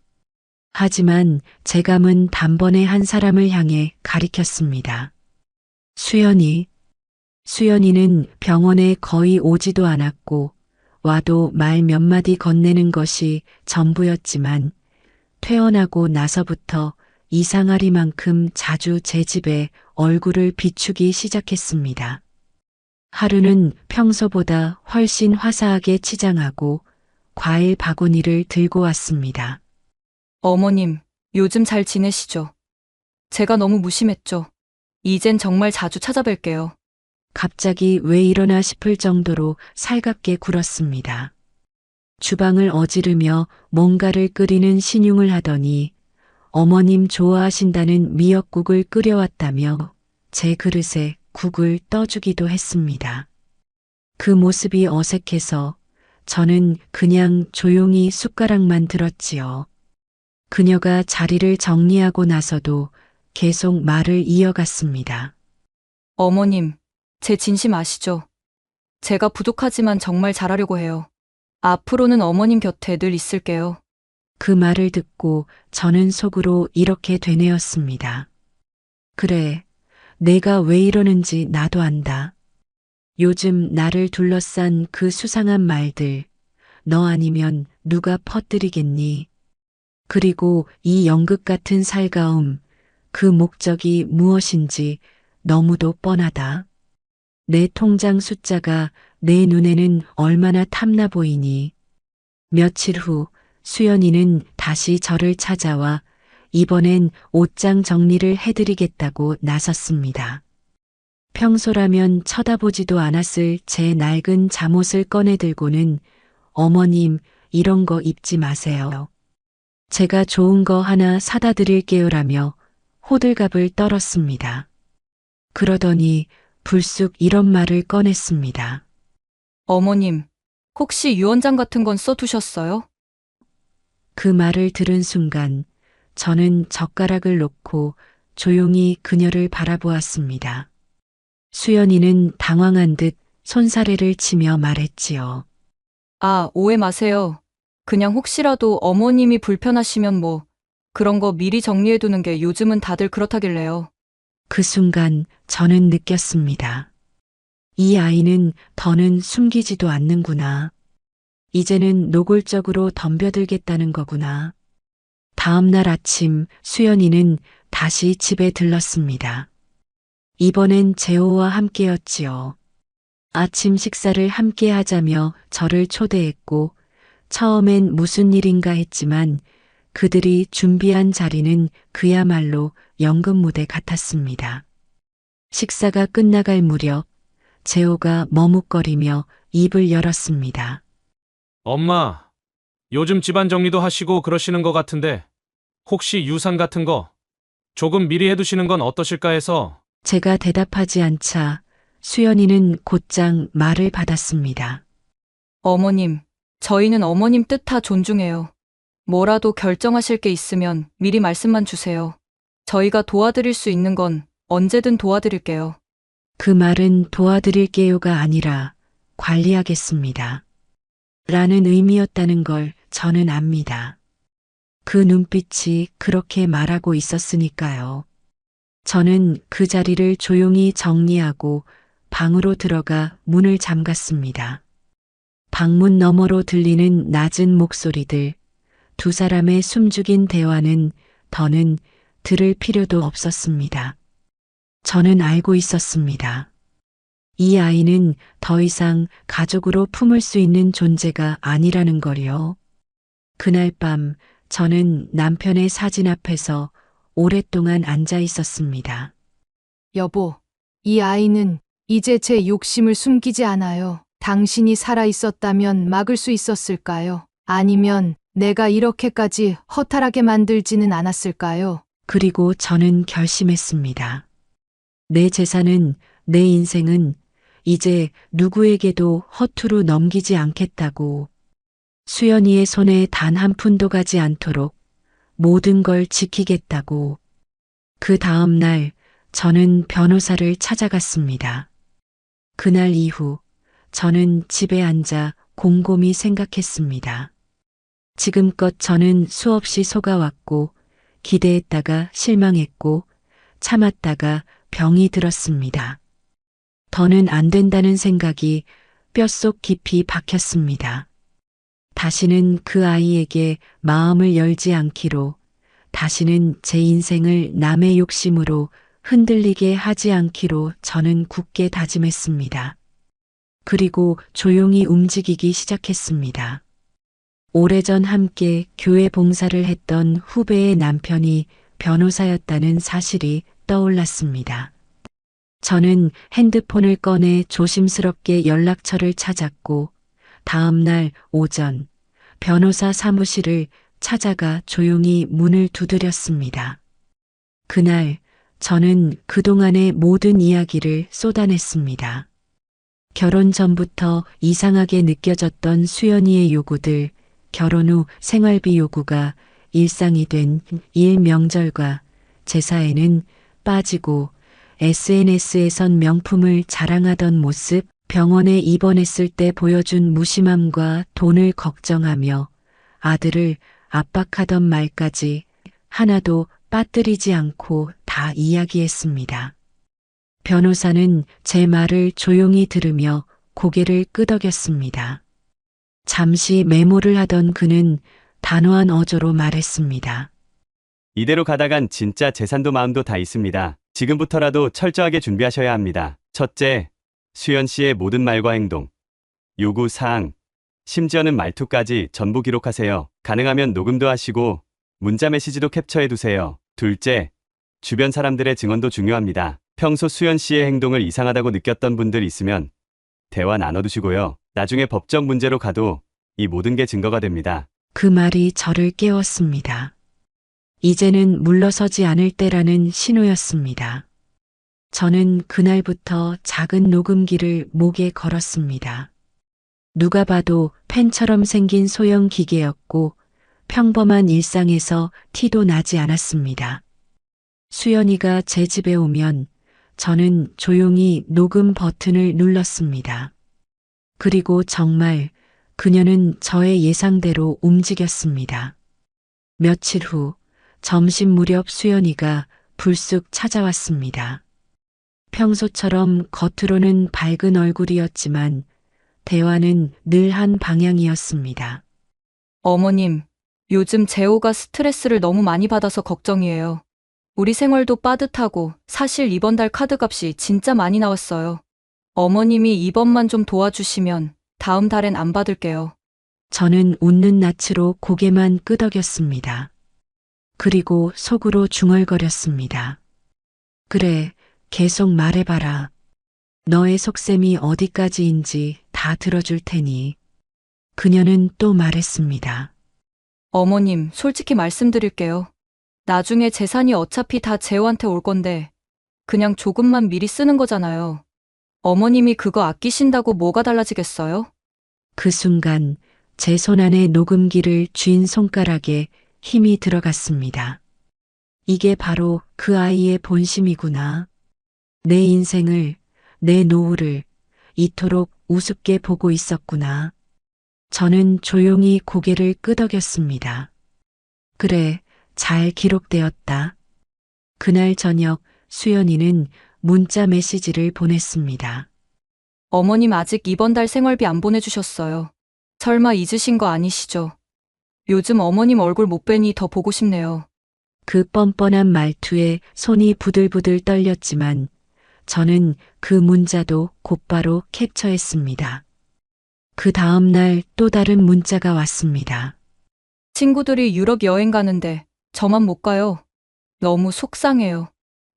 하지만 제 감은 단번에 한 사람을 향해 가리켰습니다. 수연이는 병원에 거의 오지도 않았고 와도 말 몇 마디 건네는 것이 전부였지만 퇴원하고 나서부터 이상하리만큼 자주 제 집에 얼굴을 비추기 시작했습니다. 하루는 평소보다 훨씬 화사하게 치장하고 과일 바구니를 들고 왔습니다. 어머님, 요즘 잘 지내시죠? 제가 너무 무심했죠. 이젠 정말 자주 찾아뵐게요. 갑자기 왜 이러나 싶을 정도로 살갑게 굴었습니다. 주방을 어지르며 뭔가를 끓이는 신용을 하더니 어머님 좋아하신다는 미역국을 끓여왔다며 제 그릇에 국을 떠주기도 했습니다. 그 모습이 어색해서 저는 그냥 조용히 숟가락만 들었지요. 그녀가 자리를 정리하고 나서도 계속 말을 이어갔습니다. 어머님, 제 진심 아시죠? 제가 부족하지만 정말 잘하려고 해요. 앞으로는 어머님 곁에 늘 있을게요. 그 말을 듣고 저는 속으로 이렇게 되뇌었습니다. 그래, 내가 왜 이러는지 나도 안다. 요즘 나를 둘러싼 그 수상한 말들, 너 아니면 누가 퍼뜨리겠니? 그리고 이 연극 같은 살가움, 그 목적이 무엇인지 너무도 뻔하다. 내 통장 숫자가 내 눈에는 얼마나 탐나 보이니. 며칠 후 수연이는 다시 저를 찾아와 이번엔 옷장 정리를 해드리겠다고 나섰습니다. 평소라면 쳐다보지도 않았을 제 낡은 잠옷을 꺼내들고는 어머님, 이런 거 입지 마세요. 제가 좋은 거 하나 사다 드릴게요라며 호들갑을 떨었습니다. 그러더니 불쑥 이런 말을 꺼냈습니다. 어머님, 혹시 유언장 같은 건 써두셨어요? 그 말을 들은 순간 저는 젓가락을 놓고 조용히 그녀를 바라보았습니다. 수연이는 당황한 듯 손사래를 치며 말했지요. 아, 오해 마세요. 그냥 혹시라도 어머님이 불편하시면 뭐, 그런 거 미리 정리해두는 게 요즘은 다들 그렇다길래요. 그 순간 저는 느꼈습니다. 이 아이는 더는 숨기지도 않는구나. 이제는 노골적으로 덤벼들겠다는 거구나. 다음 날 아침 수연이는 다시 집에 들렀습니다. 이번엔 재호와 함께였지요. 아침 식사를 함께 하자며 저를 초대했고 처음엔 무슨 일인가 했지만 그들이 준비한 자리는 그야말로 연극무대 같았습니다. 식사가 끝나갈 무렵 재호가 머뭇거리며 입을 열었습니다. 엄마, 요즘 집안 정리도 하시고 그러시는 것 같은데 혹시 유산 같은 거 조금 미리 해두시는 건 어떠실까 해서. 제가 대답하지 않자 수연이는 곧장 말을 받았습니다. 어머님, 저희는 어머님 뜻 다 존중해요. 뭐라도 결정하실 게 있으면 미리 말씀만 주세요. 저희가 도와드릴 수 있는 건 언제든 도와드릴게요. 그 말은 도와드릴게요가 아니라 관리하겠습니다. 라는 의미였다는 걸 저는 압니다. 그 눈빛이 그렇게 말하고 있었으니까요. 저는 그 자리를 조용히 정리하고 방으로 들어가 문을 잠갔습니다. 방문 너머로 들리는 낮은 목소리들, 두 사람의 숨죽인 대화는 더는 들을 필요도 없었습니다. 저는 알고 있었습니다. 이 아이는 더 이상 가족으로 품을 수 있는 존재가 아니라는 걸요. 그날 밤 저는 남편의 사진 앞에서 오랫동안 앉아 있었습니다. 여보, 이 아이는 이제 제 욕심을 숨기지 않아요. 당신이 살아 있었다면 막을 수 있었을까요? 아니면 내가 이렇게까지 허탈하게 만들지는 않았을까요? 그리고 저는 결심했습니다. 내 재산은, 내 인생은 이제 누구에게도 허투루 넘기지 않겠다고. 수연이의 손에 단 한 푼도 가지 않도록 모든 걸 지키겠다고. 그 다음 날 저는 변호사를 찾아갔습니다. 그날 이후 저는 집에 앉아 곰곰이 생각했습니다. 지금껏 저는 수없이 속아왔고, 기대했다가 실망했고, 참았다가 병이 들었습니다. 더는 안 된다는 생각이 뼛속 깊이 박혔습니다. 다시는 그 아이에게 마음을 열지 않기로, 다시는 제 인생을 남의 욕심으로 흔들리게 하지 않기로 저는 굳게 다짐했습니다. 그리고 조용히 움직이기 시작했습니다. 오래전 함께 교회 봉사를 했던 후배의 남편이 변호사였다는 사실이 떠올랐습니다. 저는 핸드폰을 꺼내 조심스럽게 연락처를 찾았고, 다음 날 오전 변호사 사무실을 찾아가 조용히 문을 두드렸습니다. 그날 저는 그동안의 모든 이야기를 쏟아냈습니다. 결혼 전부터 이상하게 느껴졌던 수연이의 요구들, 결혼 후 생활비 요구가 일상이 된 일 명절과 제사에는 빠지고, SNS에선 명품을 자랑하던 모습, 병원에 입원했을 때 보여준 무심함과 돈을 걱정하며 아들을 압박하던 말까지 하나도 빠뜨리지 않고 다 이야기했습니다. 변호사는 제 말을 조용히 들으며 고개를 끄덕였습니다. 잠시 메모를 하던 그는 단호한 어조로 말했습니다. 이대로 가다간 진짜 재산도 마음도 다 있습니다. 지금부터라도 철저하게 준비하셔야 합니다. 첫째, 수연 씨의 모든 말과 행동, 요구 사항, 심지어는 말투까지 전부 기록하세요. 가능하면 녹음도 하시고 문자 메시지도 캡처해 두세요. 둘째, 주변 사람들의 증언도 중요합니다. 평소 수연 씨의 행동을 이상하다고 느꼈던 분들 있으면 대화 나눠두시고요. 나중에 법적 문제로 가도 이 모든 게 증거가 됩니다. 그 말이 저를 깨웠습니다. 이제는 물러서지 않을 때라는 신호였습니다. 저는 그날부터 작은 녹음기를 목에 걸었습니다. 누가 봐도 펜처럼 생긴 소형 기계였고, 평범한 일상에서 티도 나지 않았습니다. 수연이가 제 집에 오면 저는 조용히 녹음 버튼을 눌렀습니다. 그리고 정말 그녀는 저의 예상대로 움직였습니다. 며칠 후 점심 무렵 수연이가 불쑥 찾아왔습니다. 평소처럼 겉으로는 밝은 얼굴이었지만 대화는 늘 한 방향이었습니다. 어머님, 요즘 재호가 스트레스를 너무 많이 받아서 걱정이에요. 우리 생활도 빠듯하고 사실 이번 달 카드값이 진짜 많이 나왔어요. 어머님이 이번만 좀 도와주시면 다음 달엔 안 받을게요. 저는 웃는 낯으로 고개만 끄덕였습니다. 그리고 속으로 중얼거렸습니다. 그래, 계속 말해봐라. 너의 속셈이 어디까지인지 다 들어줄 테니. 그녀는 또 말했습니다. 어머님, 솔직히 말씀드릴게요. 나중에 재산이 어차피 다 재호한테 올 건데 그냥 조금만 미리 쓰는 거잖아요. 어머님이 그거 아끼신다고 뭐가 달라지겠어요? 그 순간 제 손 안에 녹음기를 쥔 손가락에 힘이 들어갔습니다. 이게 바로 그 아이의 본심이구나. 내 인생을, 내 노후를 이토록 우습게 보고 있었구나. 저는 조용히 고개를 끄덕였습니다. 그래, 잘 기록되었다. 그날 저녁 수연이는 문자 메시지를 보냈습니다. 어머님 아직 이번 달 생활비 안 보내주셨어요. 설마 잊으신 거 아니시죠? 요즘 어머님 얼굴 못 뵈니 더 보고 싶네요. 그 뻔뻔한 말투에 손이 부들부들 떨렸지만 저는 그 문자도 곧바로 캡처했습니다. 그 다음 날 또 다른 문자가 왔습니다. 친구들이 유럽 여행 가는데 저만 못 가요. 너무 속상해요.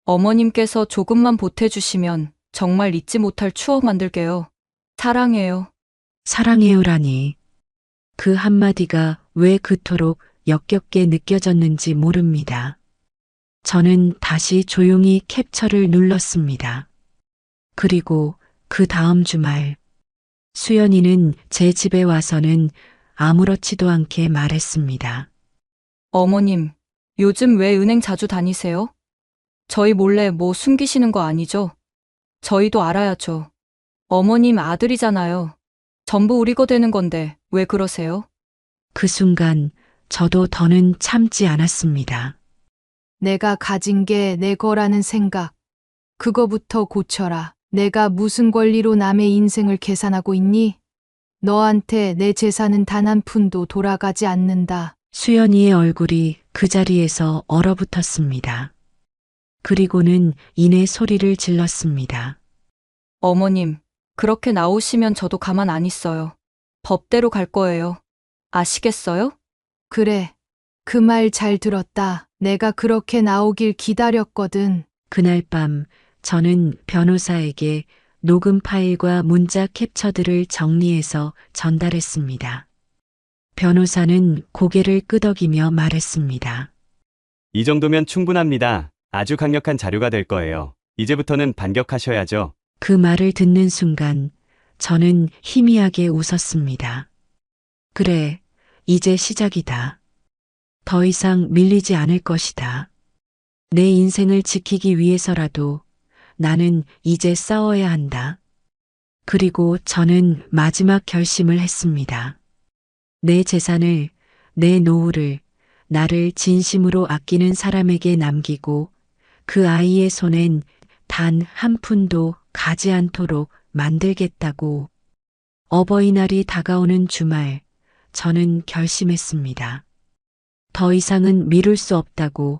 어머님께서 조금만 보태주시면 정말 잊지 못할 추억 만들게요. 사랑해요. 사랑해요라니. 그 한마디가 왜 그토록 역겹게 느껴졌는지 모릅니다. 저는 다시 조용히 캡처를 눌렀습니다. 그리고 그 다음 주말, 수연이는 제 집에 와서는 아무렇지도 않게 말했습니다. 어머님, 요즘 왜 은행 자주 다니세요? 저희 몰래 뭐 숨기시는 거 아니죠? 저희도 알아야죠. 어머님 아들이잖아요. 전부 우리 거 되는 건데 왜 그러세요? 그 순간 저도 더는 참지 않았습니다. 내가 가진 게 내 거라는 생각. 그거부터 고쳐라. 내가 무슨 권리로 남의 인생을 계산하고 있니? 너한테 내 재산은 단 한 푼도 돌아가지 않는다. 수연이의 얼굴이 그 자리에서 얼어붙었습니다. 그리고는 이내 소리를 질렀습니다. 어머님, 그렇게 나오시면 저도 가만 안 있어요. 법대로 갈 거예요. 아시겠어요? 그래. 그 말 잘 들었다. 내가 그렇게 나오길 기다렸거든. 그날 밤 저는 변호사에게 녹음 파일과 문자 캡처들을 정리해서 전달했습니다. 변호사는 고개를 끄덕이며 말했습니다. 이 정도면 충분합니다. 아주 강력한 자료가 될 거예요. 이제부터는 반격하셔야죠. 그 말을 듣는 순간 저는 희미하게 웃었습니다. 그래, 이제 시작이다. 더 이상 밀리지 않을 것이다. 내 인생을 지키기 위해서라도 나는 이제 싸워야 한다. 그리고 저는 마지막 결심을 했습니다. 내 재산을, 내 노후를, 나를 진심으로 아끼는 사람에게 남기고 그 아이의 손엔 단 한 푼도 가지 않도록 만들겠다고. 어버이날이 다가오는 주말, 저는 결심했습니다. 더 이상은 미룰 수 없다고.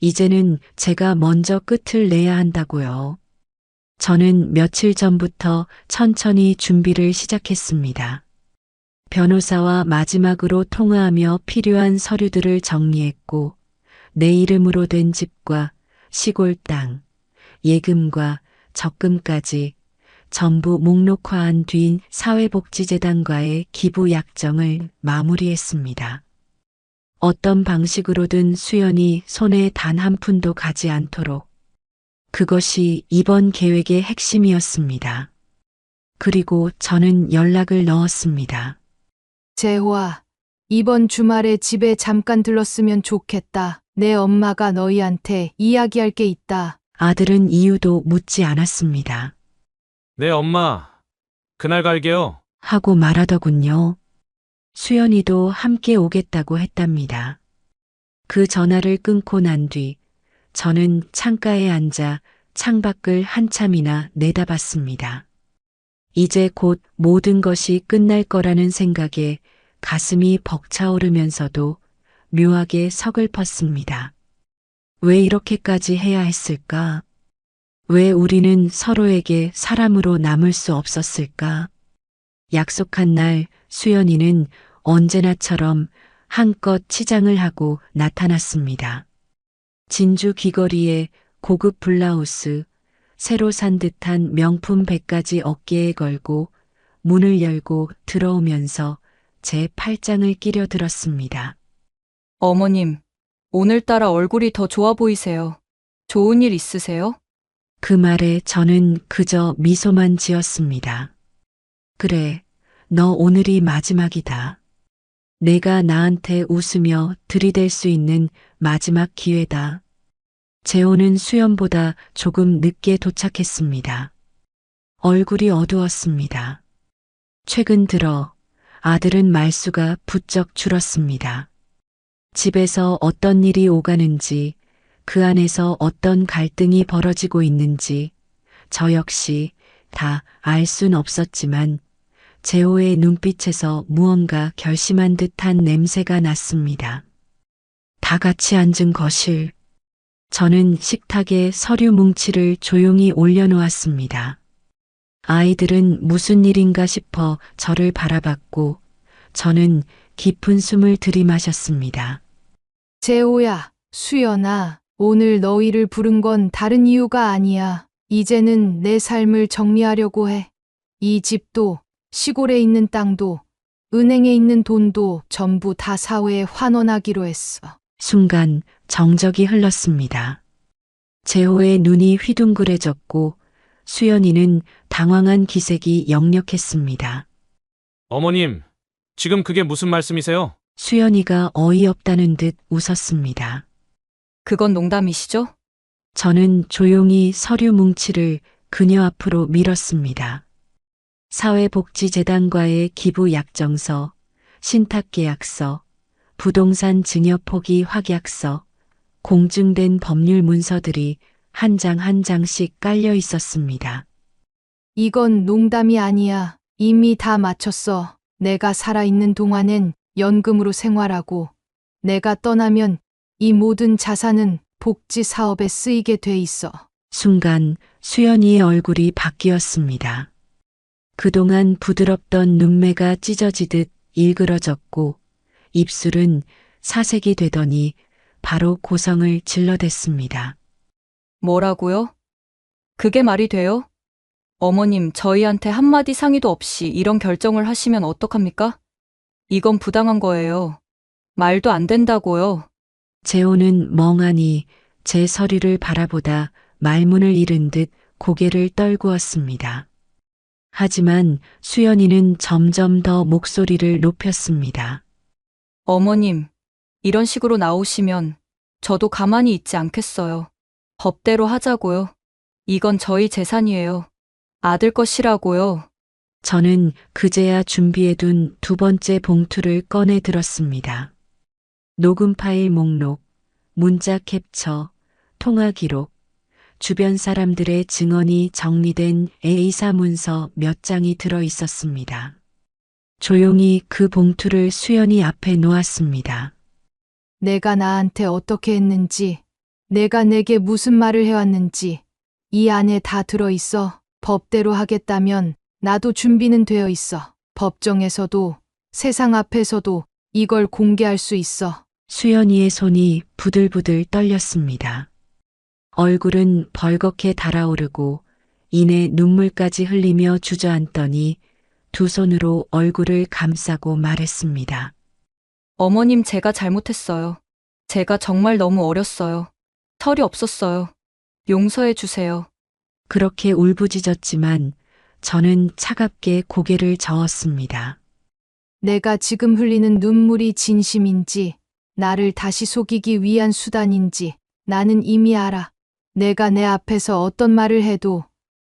이제는 제가 먼저 끝을 내야 한다고요. 저는 며칠 전부터 천천히 준비를 시작했습니다. 변호사와 마지막으로 통화하며 필요한 서류들을 정리했고, 내 이름으로 된 집과 시골 땅, 예금과 적금까지 전부 목록화한 뒤인 사회복지재단과의 기부 약정을 마무리했습니다. 어떤 방식으로든 수연이 손에 단 한 푼도 가지 않도록. 그것이 이번 계획의 핵심이었습니다. 그리고 저는 연락을 넣었습니다. 재호아, 이번 주말에 집에 잠깐 들렀으면 좋겠다. 내 엄마가 너희한테 이야기할 게 있다. 아들은 이유도 묻지 않았습니다. 네, 엄마. 그날 갈게요. 하고 말하더군요. 수연이도 함께 오겠다고 했답니다. 그 전화를 끊고 난 뒤 저는 창가에 앉아 창밖을 한참이나 내다봤습니다. 이제 곧 모든 것이 끝날 거라는 생각에 가슴이 벅차오르면서도 묘하게 서글펐습니다. 왜 이렇게까지 해야 했을까? 왜 우리는 서로에게 사람으로 남을 수 없었을까? 약속한 날 수연이는 언제나처럼 한껏 치장을 하고 나타났습니다. 진주 귀걸이에 고급 블라우스, 새로 산 듯한 명품 백까지 어깨에 걸고 문을 열고 들어오면서 제 팔짱을 끼려 들었습니다. 어머님, 오늘따라 얼굴이 더 좋아 보이세요. 좋은 일 있으세요? 그 말에 저는 그저 미소만 지었습니다. 그래, 너 오늘이 마지막이다. 내가 나한테 웃으며 들이댈 수 있는 마지막 기회다. 재호는 수연보다 조금 늦게 도착했습니다. 얼굴이 어두웠습니다. 최근 들어 아들은 말수가 부쩍 줄었습니다. 집에서 어떤 일이 오가는지, 그 안에서 어떤 갈등이 벌어지고 있는지 저 역시 다 알 순 없었지만 재호의 눈빛에서 무언가 결심한 듯한 냄새가 났습니다. 다 같이 앉은 거실. 저는 식탁에 서류 뭉치를 조용히 올려놓았습니다. 아이들은 무슨 일인가 싶어 저를 바라봤고 저는 깊은 숨을 들이마셨습니다. 재호야, 수연아, 오늘 너희를 부른 건 다른 이유가 아니야. 이제는 내 삶을 정리하려고 해. 이 집도, 시골에 있는 땅도, 은행에 있는 돈도 전부 다 사회에 환원하기로 했어. 순간 정적이 흘렀습니다. 재호의 눈이 휘둥그레졌고 수연이는 당황한 기색이 역력했습니다. 어머님, 지금 그게 무슨 말씀이세요? 수연이가 어이없다는 듯 웃었습니다. 그건 농담이시죠? 저는 조용히 서류 뭉치를 그녀 앞으로 밀었습니다. 사회복지재단과의 기부 약정서, 신탁계약서, 부동산 증여 포기 확약서, 공증된 법률 문서들이 한 장 한 장씩 깔려 있었습니다. 이건 농담이 아니야. 이미 다 마쳤어. 내가 살아있는 동안엔 연금으로 생활하고, 내가 떠나면 이 모든 자산은 복지 사업에 쓰이게 돼 있어. 순간 수연이의 얼굴이 바뀌었습니다. 그동안 부드럽던 눈매가 찢어지듯 일그러졌고 입술은 사색이 되더니 바로 고성을 질러댔습니다. 뭐라고요? 그게 말이 돼요? 어머님, 저희한테 한마디 상의도 없이 이런 결정을 하시면 어떡합니까? 이건 부당한 거예요. 말도 안 된다고요. 재호는 멍하니 제 서류를 바라보다 말문을 잃은 듯 고개를 떨구었습니다. 하지만 수연이는 점점 더 목소리를 높였습니다. 어머님, 이런 식으로 나오시면 저도 가만히 있지 않겠어요. 법대로 하자고요. 이건 저희 재산이에요. 아들 것이라고요. 저는 그제야 준비해둔 두 번째 봉투를 꺼내 들었습니다. 녹음 파일 목록, 문자 캡처, 통화 기록, 주변 사람들의 증언이 정리된 A사 문서 몇 장이 들어 있었습니다. 조용히 그 봉투를 수연이 앞에 놓았습니다. 내가 나한테 어떻게 했는지, 내가 내게 무슨 말을 해왔는지, 이 안에 다 들어있어. 법대로 하겠다면 나도 준비는 되어 있어. 법정에서도, 세상 앞에서도 이걸 공개할 수 있어. 수연이의 손이 부들부들 떨렸습니다. 얼굴은 벌겋게 달아오르고 이내 눈물까지 흘리며 주저앉더니 두 손으로 얼굴을 감싸고 말했습니다. 어머님, 제가 잘못했어요. 제가 정말 너무 어렸어요. 철이 없었어요. 용서해 주세요. 그렇게 울부짖었지만 저는 차갑게 고개를 저었습니다. 내가 지금 흘리는 눈물이 진심인지, 나를 다시 속이기 위한 수단인지 나는 이미 알아. 내가 내 앞에서 어떤 말을 해도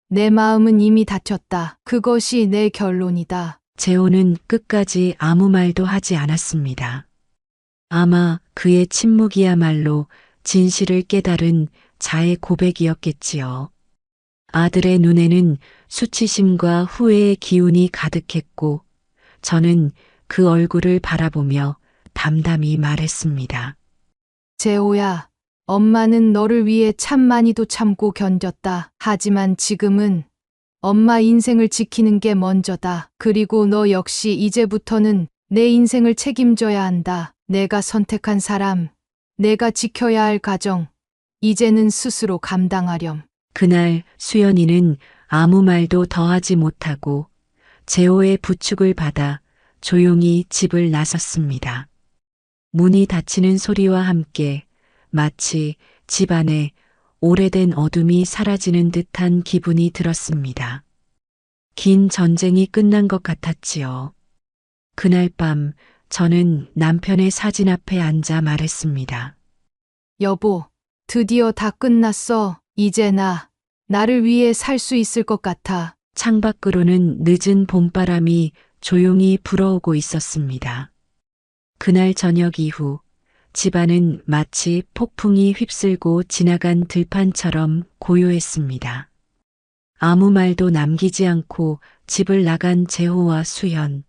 내 마음은 이미 다쳤다. 그것이 내 결론이다. 재호는 끝까지 아무 말도 하지 않았습니다. 아마 그의 침묵이야말로 진실을 깨달은 자의 고백이었겠지요. 아들의 눈에는 수치심과 후회의 기운이 가득했고 저는 그 얼굴을 바라보며 담담히 말했습니다. 재호야, 엄마는 너를 위해 참 많이도 참고 견뎠다. 하지만 지금은 엄마 인생을 지키는 게 먼저다. 그리고 너 역시 이제부터는 내 인생을 책임져야 한다. 내가 선택한 사람, 내가 지켜야 할 가정, 이제는 스스로 감당하렴. 그날 수연이는 아무 말도 더하지 못하고 재호의 부축을 받아 조용히 집을 나섰습니다. 문이 닫히는 소리와 함께 마치 집 안에 오래된 어둠이 사라지는 듯한 기분이 들었습니다. 긴 전쟁이 끝난 것 같았지요. 그날 밤 저는 남편의 사진 앞에 앉아 말했습니다. 여보, 드디어 다 끝났어. 이제 나를 위해 살 수 있을 것 같아. 창밖으로는 늦은 봄바람이 조용히 불어오고 있었습니다. 그날 저녁 이후 집안은 마치 폭풍이 휩쓸고 지나간 들판처럼 고요했습니다. 아무 말도 남기지 않고 집을 나간 재호와 수연.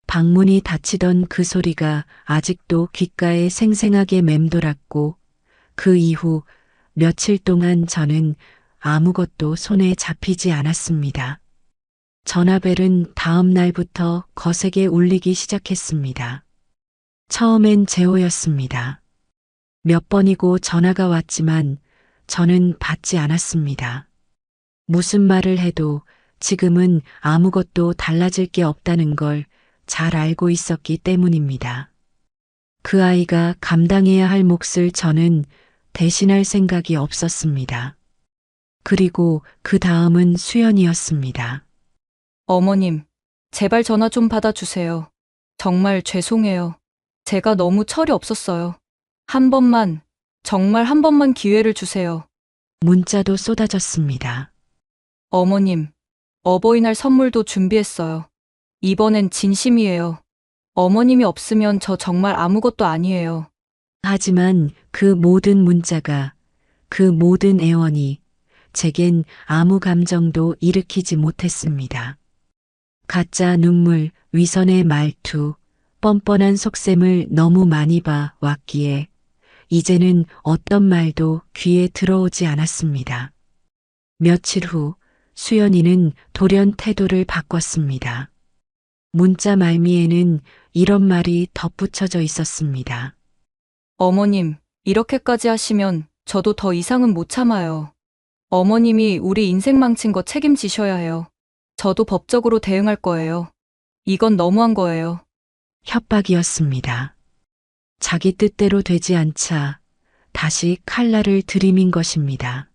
방문이 닫히던 그 소리가 아직도 귓가에 생생하게 맴돌았고 그 이후 며칠 동안 저는 아무것도 손에 잡히지 않았습니다. 전화벨은 다음 날부터 거세게 울리기 시작했습니다. 처음엔 재호였습니다. 몇 번이고 전화가 왔지만 저는 받지 않았습니다. 무슨 말을 해도 지금은 아무것도 달라질 게 없다는 걸 잘 알고 있었기 때문입니다. 그 아이가 감당해야 할 몫을 저는 대신할 생각이 없었습니다. 그리고 그 다음은 수연이었습니다. 어머님, 제발 전화 좀 받아주세요. 정말 죄송해요. 제가 너무 철이 없었어요. 한 번만, 정말 한 번만 기회를 주세요. 문자도 쏟아졌습니다. 어머님, 어버이날 선물도 준비했어요. 이번엔 진심이에요. 어머님이 없으면 저 정말 아무것도 아니에요. 하지만 그 모든 문자가, 그 모든 애원이 제겐 아무 감정도 일으키지 못했습니다. 가짜 눈물, 위선의 말투, 뻔뻔한 속셈을 너무 많이 봐 왔기에 이제는 어떤 말도 귀에 들어오지 않았습니다. 며칠 후 수연이는 돌연 태도를 바꿨습니다. 문자 말미에는 이런 말이 덧붙여져 있었습니다. 어머님, 이렇게까지 하시면 저도 더 이상은 못 참아요. 어머님이 우리 인생 망친 거 책임지셔야 해요. 저도 법적으로 대응할 거예요. 이건 너무한 거예요. 협박이었습니다. 자기 뜻대로 되지 않자 다시 칼날을 들이민 것입니다.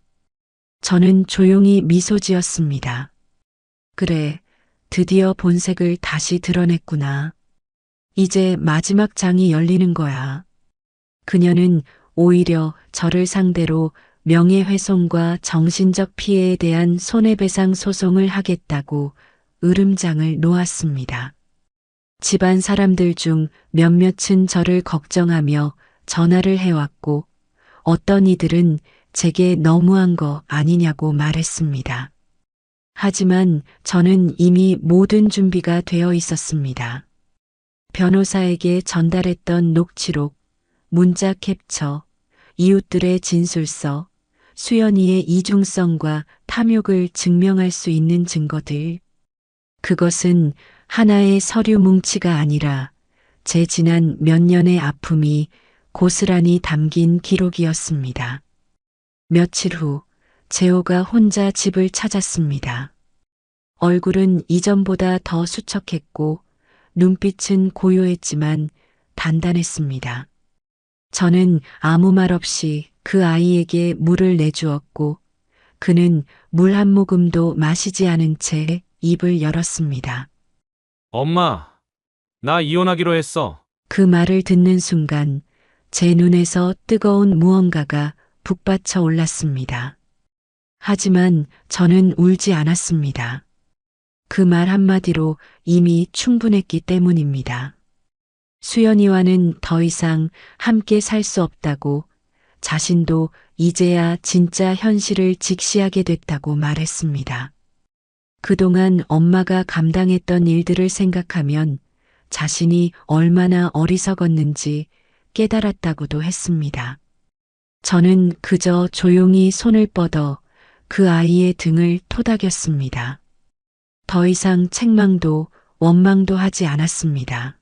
저는 조용히 미소 지었습니다. 그래, 드디어 본색을 다시 드러냈구나. 이제 마지막 장이 열리는 거야. 그녀는 오히려 저를 상대로 명예훼손과 정신적 피해에 대한 손해배상 소송을 하겠다고 으름장을 놓았습니다. 집안 사람들 중 몇몇은 저를 걱정하며 전화를 해왔고 어떤 이들은 제게 너무한 거 아니냐고 말했습니다. 하지만 저는 이미 모든 준비가 되어 있었습니다. 변호사에게 전달했던 녹취록, 문자 캡처, 이웃들의 진술서, 수연이의 이중성과 탐욕을 증명할 수 있는 증거들. 그것은 하나의 서류 뭉치가 아니라 제 지난 몇 년의 아픔이 고스란히 담긴 기록이었습니다. 며칠 후 재호가 혼자 집을 찾았습니다. 얼굴은 이전보다 더 수척했고 눈빛은 고요했지만 단단했습니다. 저는 아무 말 없이 그 아이에게 물을 내주었고 그는 물 한 모금도 마시지 않은 채 입을 열었습니다. 엄마, 나 이혼하기로 했어. 그 말을 듣는 순간 제 눈에서 뜨거운 무언가가 북받쳐 올랐습니다. 하지만 저는 울지 않았습니다. 그 말 한마디로 이미 충분했기 때문입니다. 수연이와는 더 이상 함께 살 수 없다고 자신도 이제야 진짜 현실을 직시하게 됐다고 말했습니다. 그동안 엄마가 감당했던 일들을 생각하면 자신이 얼마나 어리석었는지 깨달았다고도 했습니다. 저는 그저 조용히 손을 뻗어 그 아이의 등을 토닥였습니다. 더 이상 책망도 원망도 하지 않았습니다.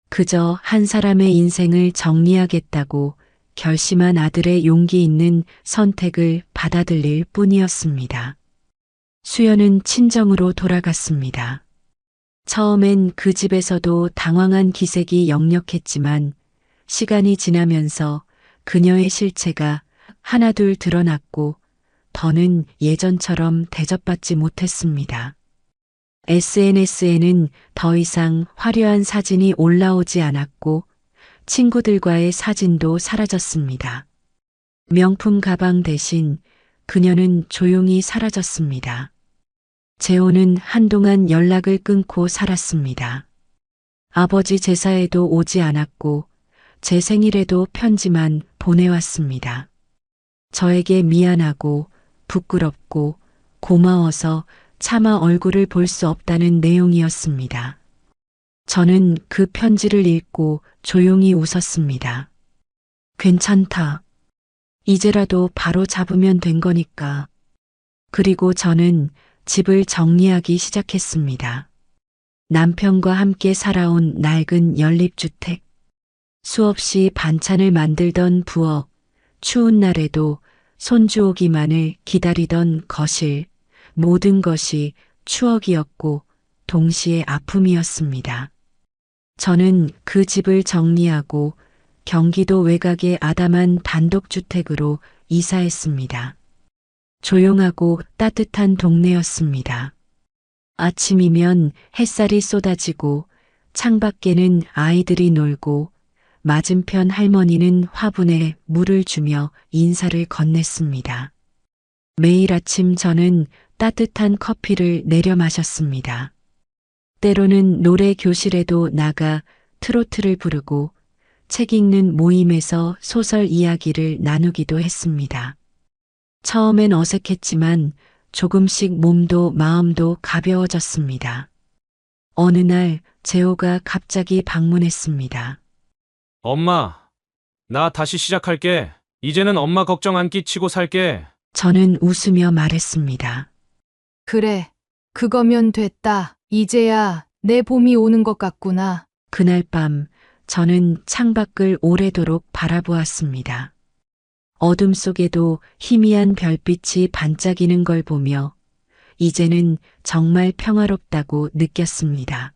그저 한 사람의 인생을 정리하겠다고 결심한 아들의 용기 있는 선택을 받아들일 뿐이었습니다. 수연은 친정으로 돌아갔습니다. 처음엔 그 집에서도 당황한 기색이 역력했지만 시간이 지나면서 그녀의 실체가 하나둘 드러났고 더는 예전처럼 대접받지 못했습니다. SNS에는 더 이상 화려한 사진이 올라오지 않았고 친구들과의 사진도 사라졌습니다. 명품 가방 대신 그녀는 조용히 사라졌습니다. 재호는 한동안 연락을 끊고 살았습니다. 아버지 제사에도 오지 않았고 제 생일에도 편지만 보내왔습니다. 저에게 미안하고 부끄럽고 고마워서 차마 얼굴을 볼 수 없다는 내용이었습니다. 저는 그 편지를 읽고 조용히 웃었습니다. 괜찮다. 이제라도 바로 잡으면 된 거니까. 그리고 저는 집을 정리하기 시작했습니다. 남편과 함께 살아온 낡은 연립주택. 수없이 반찬을 만들던 부엌, 추운 날에도 손주 오기만을 기다리던 거실, 모든 것이 추억이었고 동시에 아픔이었습니다. 저는 그 집을 정리하고 경기도 외곽의 아담한 단독주택으로 이사했습니다. 조용하고 따뜻한 동네였습니다. 아침이면 햇살이 쏟아지고 창밖에는 아이들이 놀고 맞은편 할머니는 화분에 물을 주며 인사를 건넸습니다. 매일 아침 저는 따뜻한 커피를 내려 마셨습니다. 때로는 노래 교실에도 나가 트로트를 부르고 책 읽는 모임에서 소설 이야기를 나누기도 했습니다. 처음엔 어색했지만 조금씩 몸도 마음도 가벼워졌습니다. 어느 날 재호가 갑자기 방문했습니다. 엄마, 나 다시 시작할게. 이제는 엄마 걱정 안 끼치고 살게. 저는 웃으며 말했습니다. 그래, 그거면 됐다. 이제야 내 봄이 오는 것 같구나. 그날 밤 저는 창밖을 오래도록 바라보았습니다. 어둠 속에도 희미한 별빛이 반짝이는 걸 보며 이제는 정말 평화롭다고 느꼈습니다.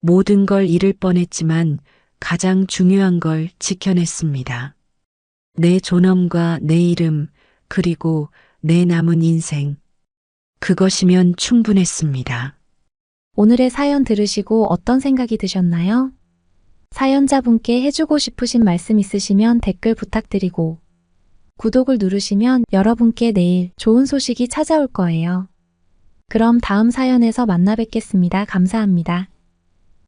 모든 걸 잃을 뻔했지만 가장 중요한 걸 지켜냈습니다. 내 존엄과 내 이름, 그리고 내 남은 인생. 그것이면 충분했습니다. 오늘의 사연 들으시고 어떤 생각이 드셨나요? 사연자분께 해주고 싶으신 말씀 있으시면 댓글 부탁드리고 구독을 누르시면 여러분께 내일 좋은 소식이 찾아올 거예요. 그럼 다음 사연에서 만나 뵙겠습니다. 감사합니다.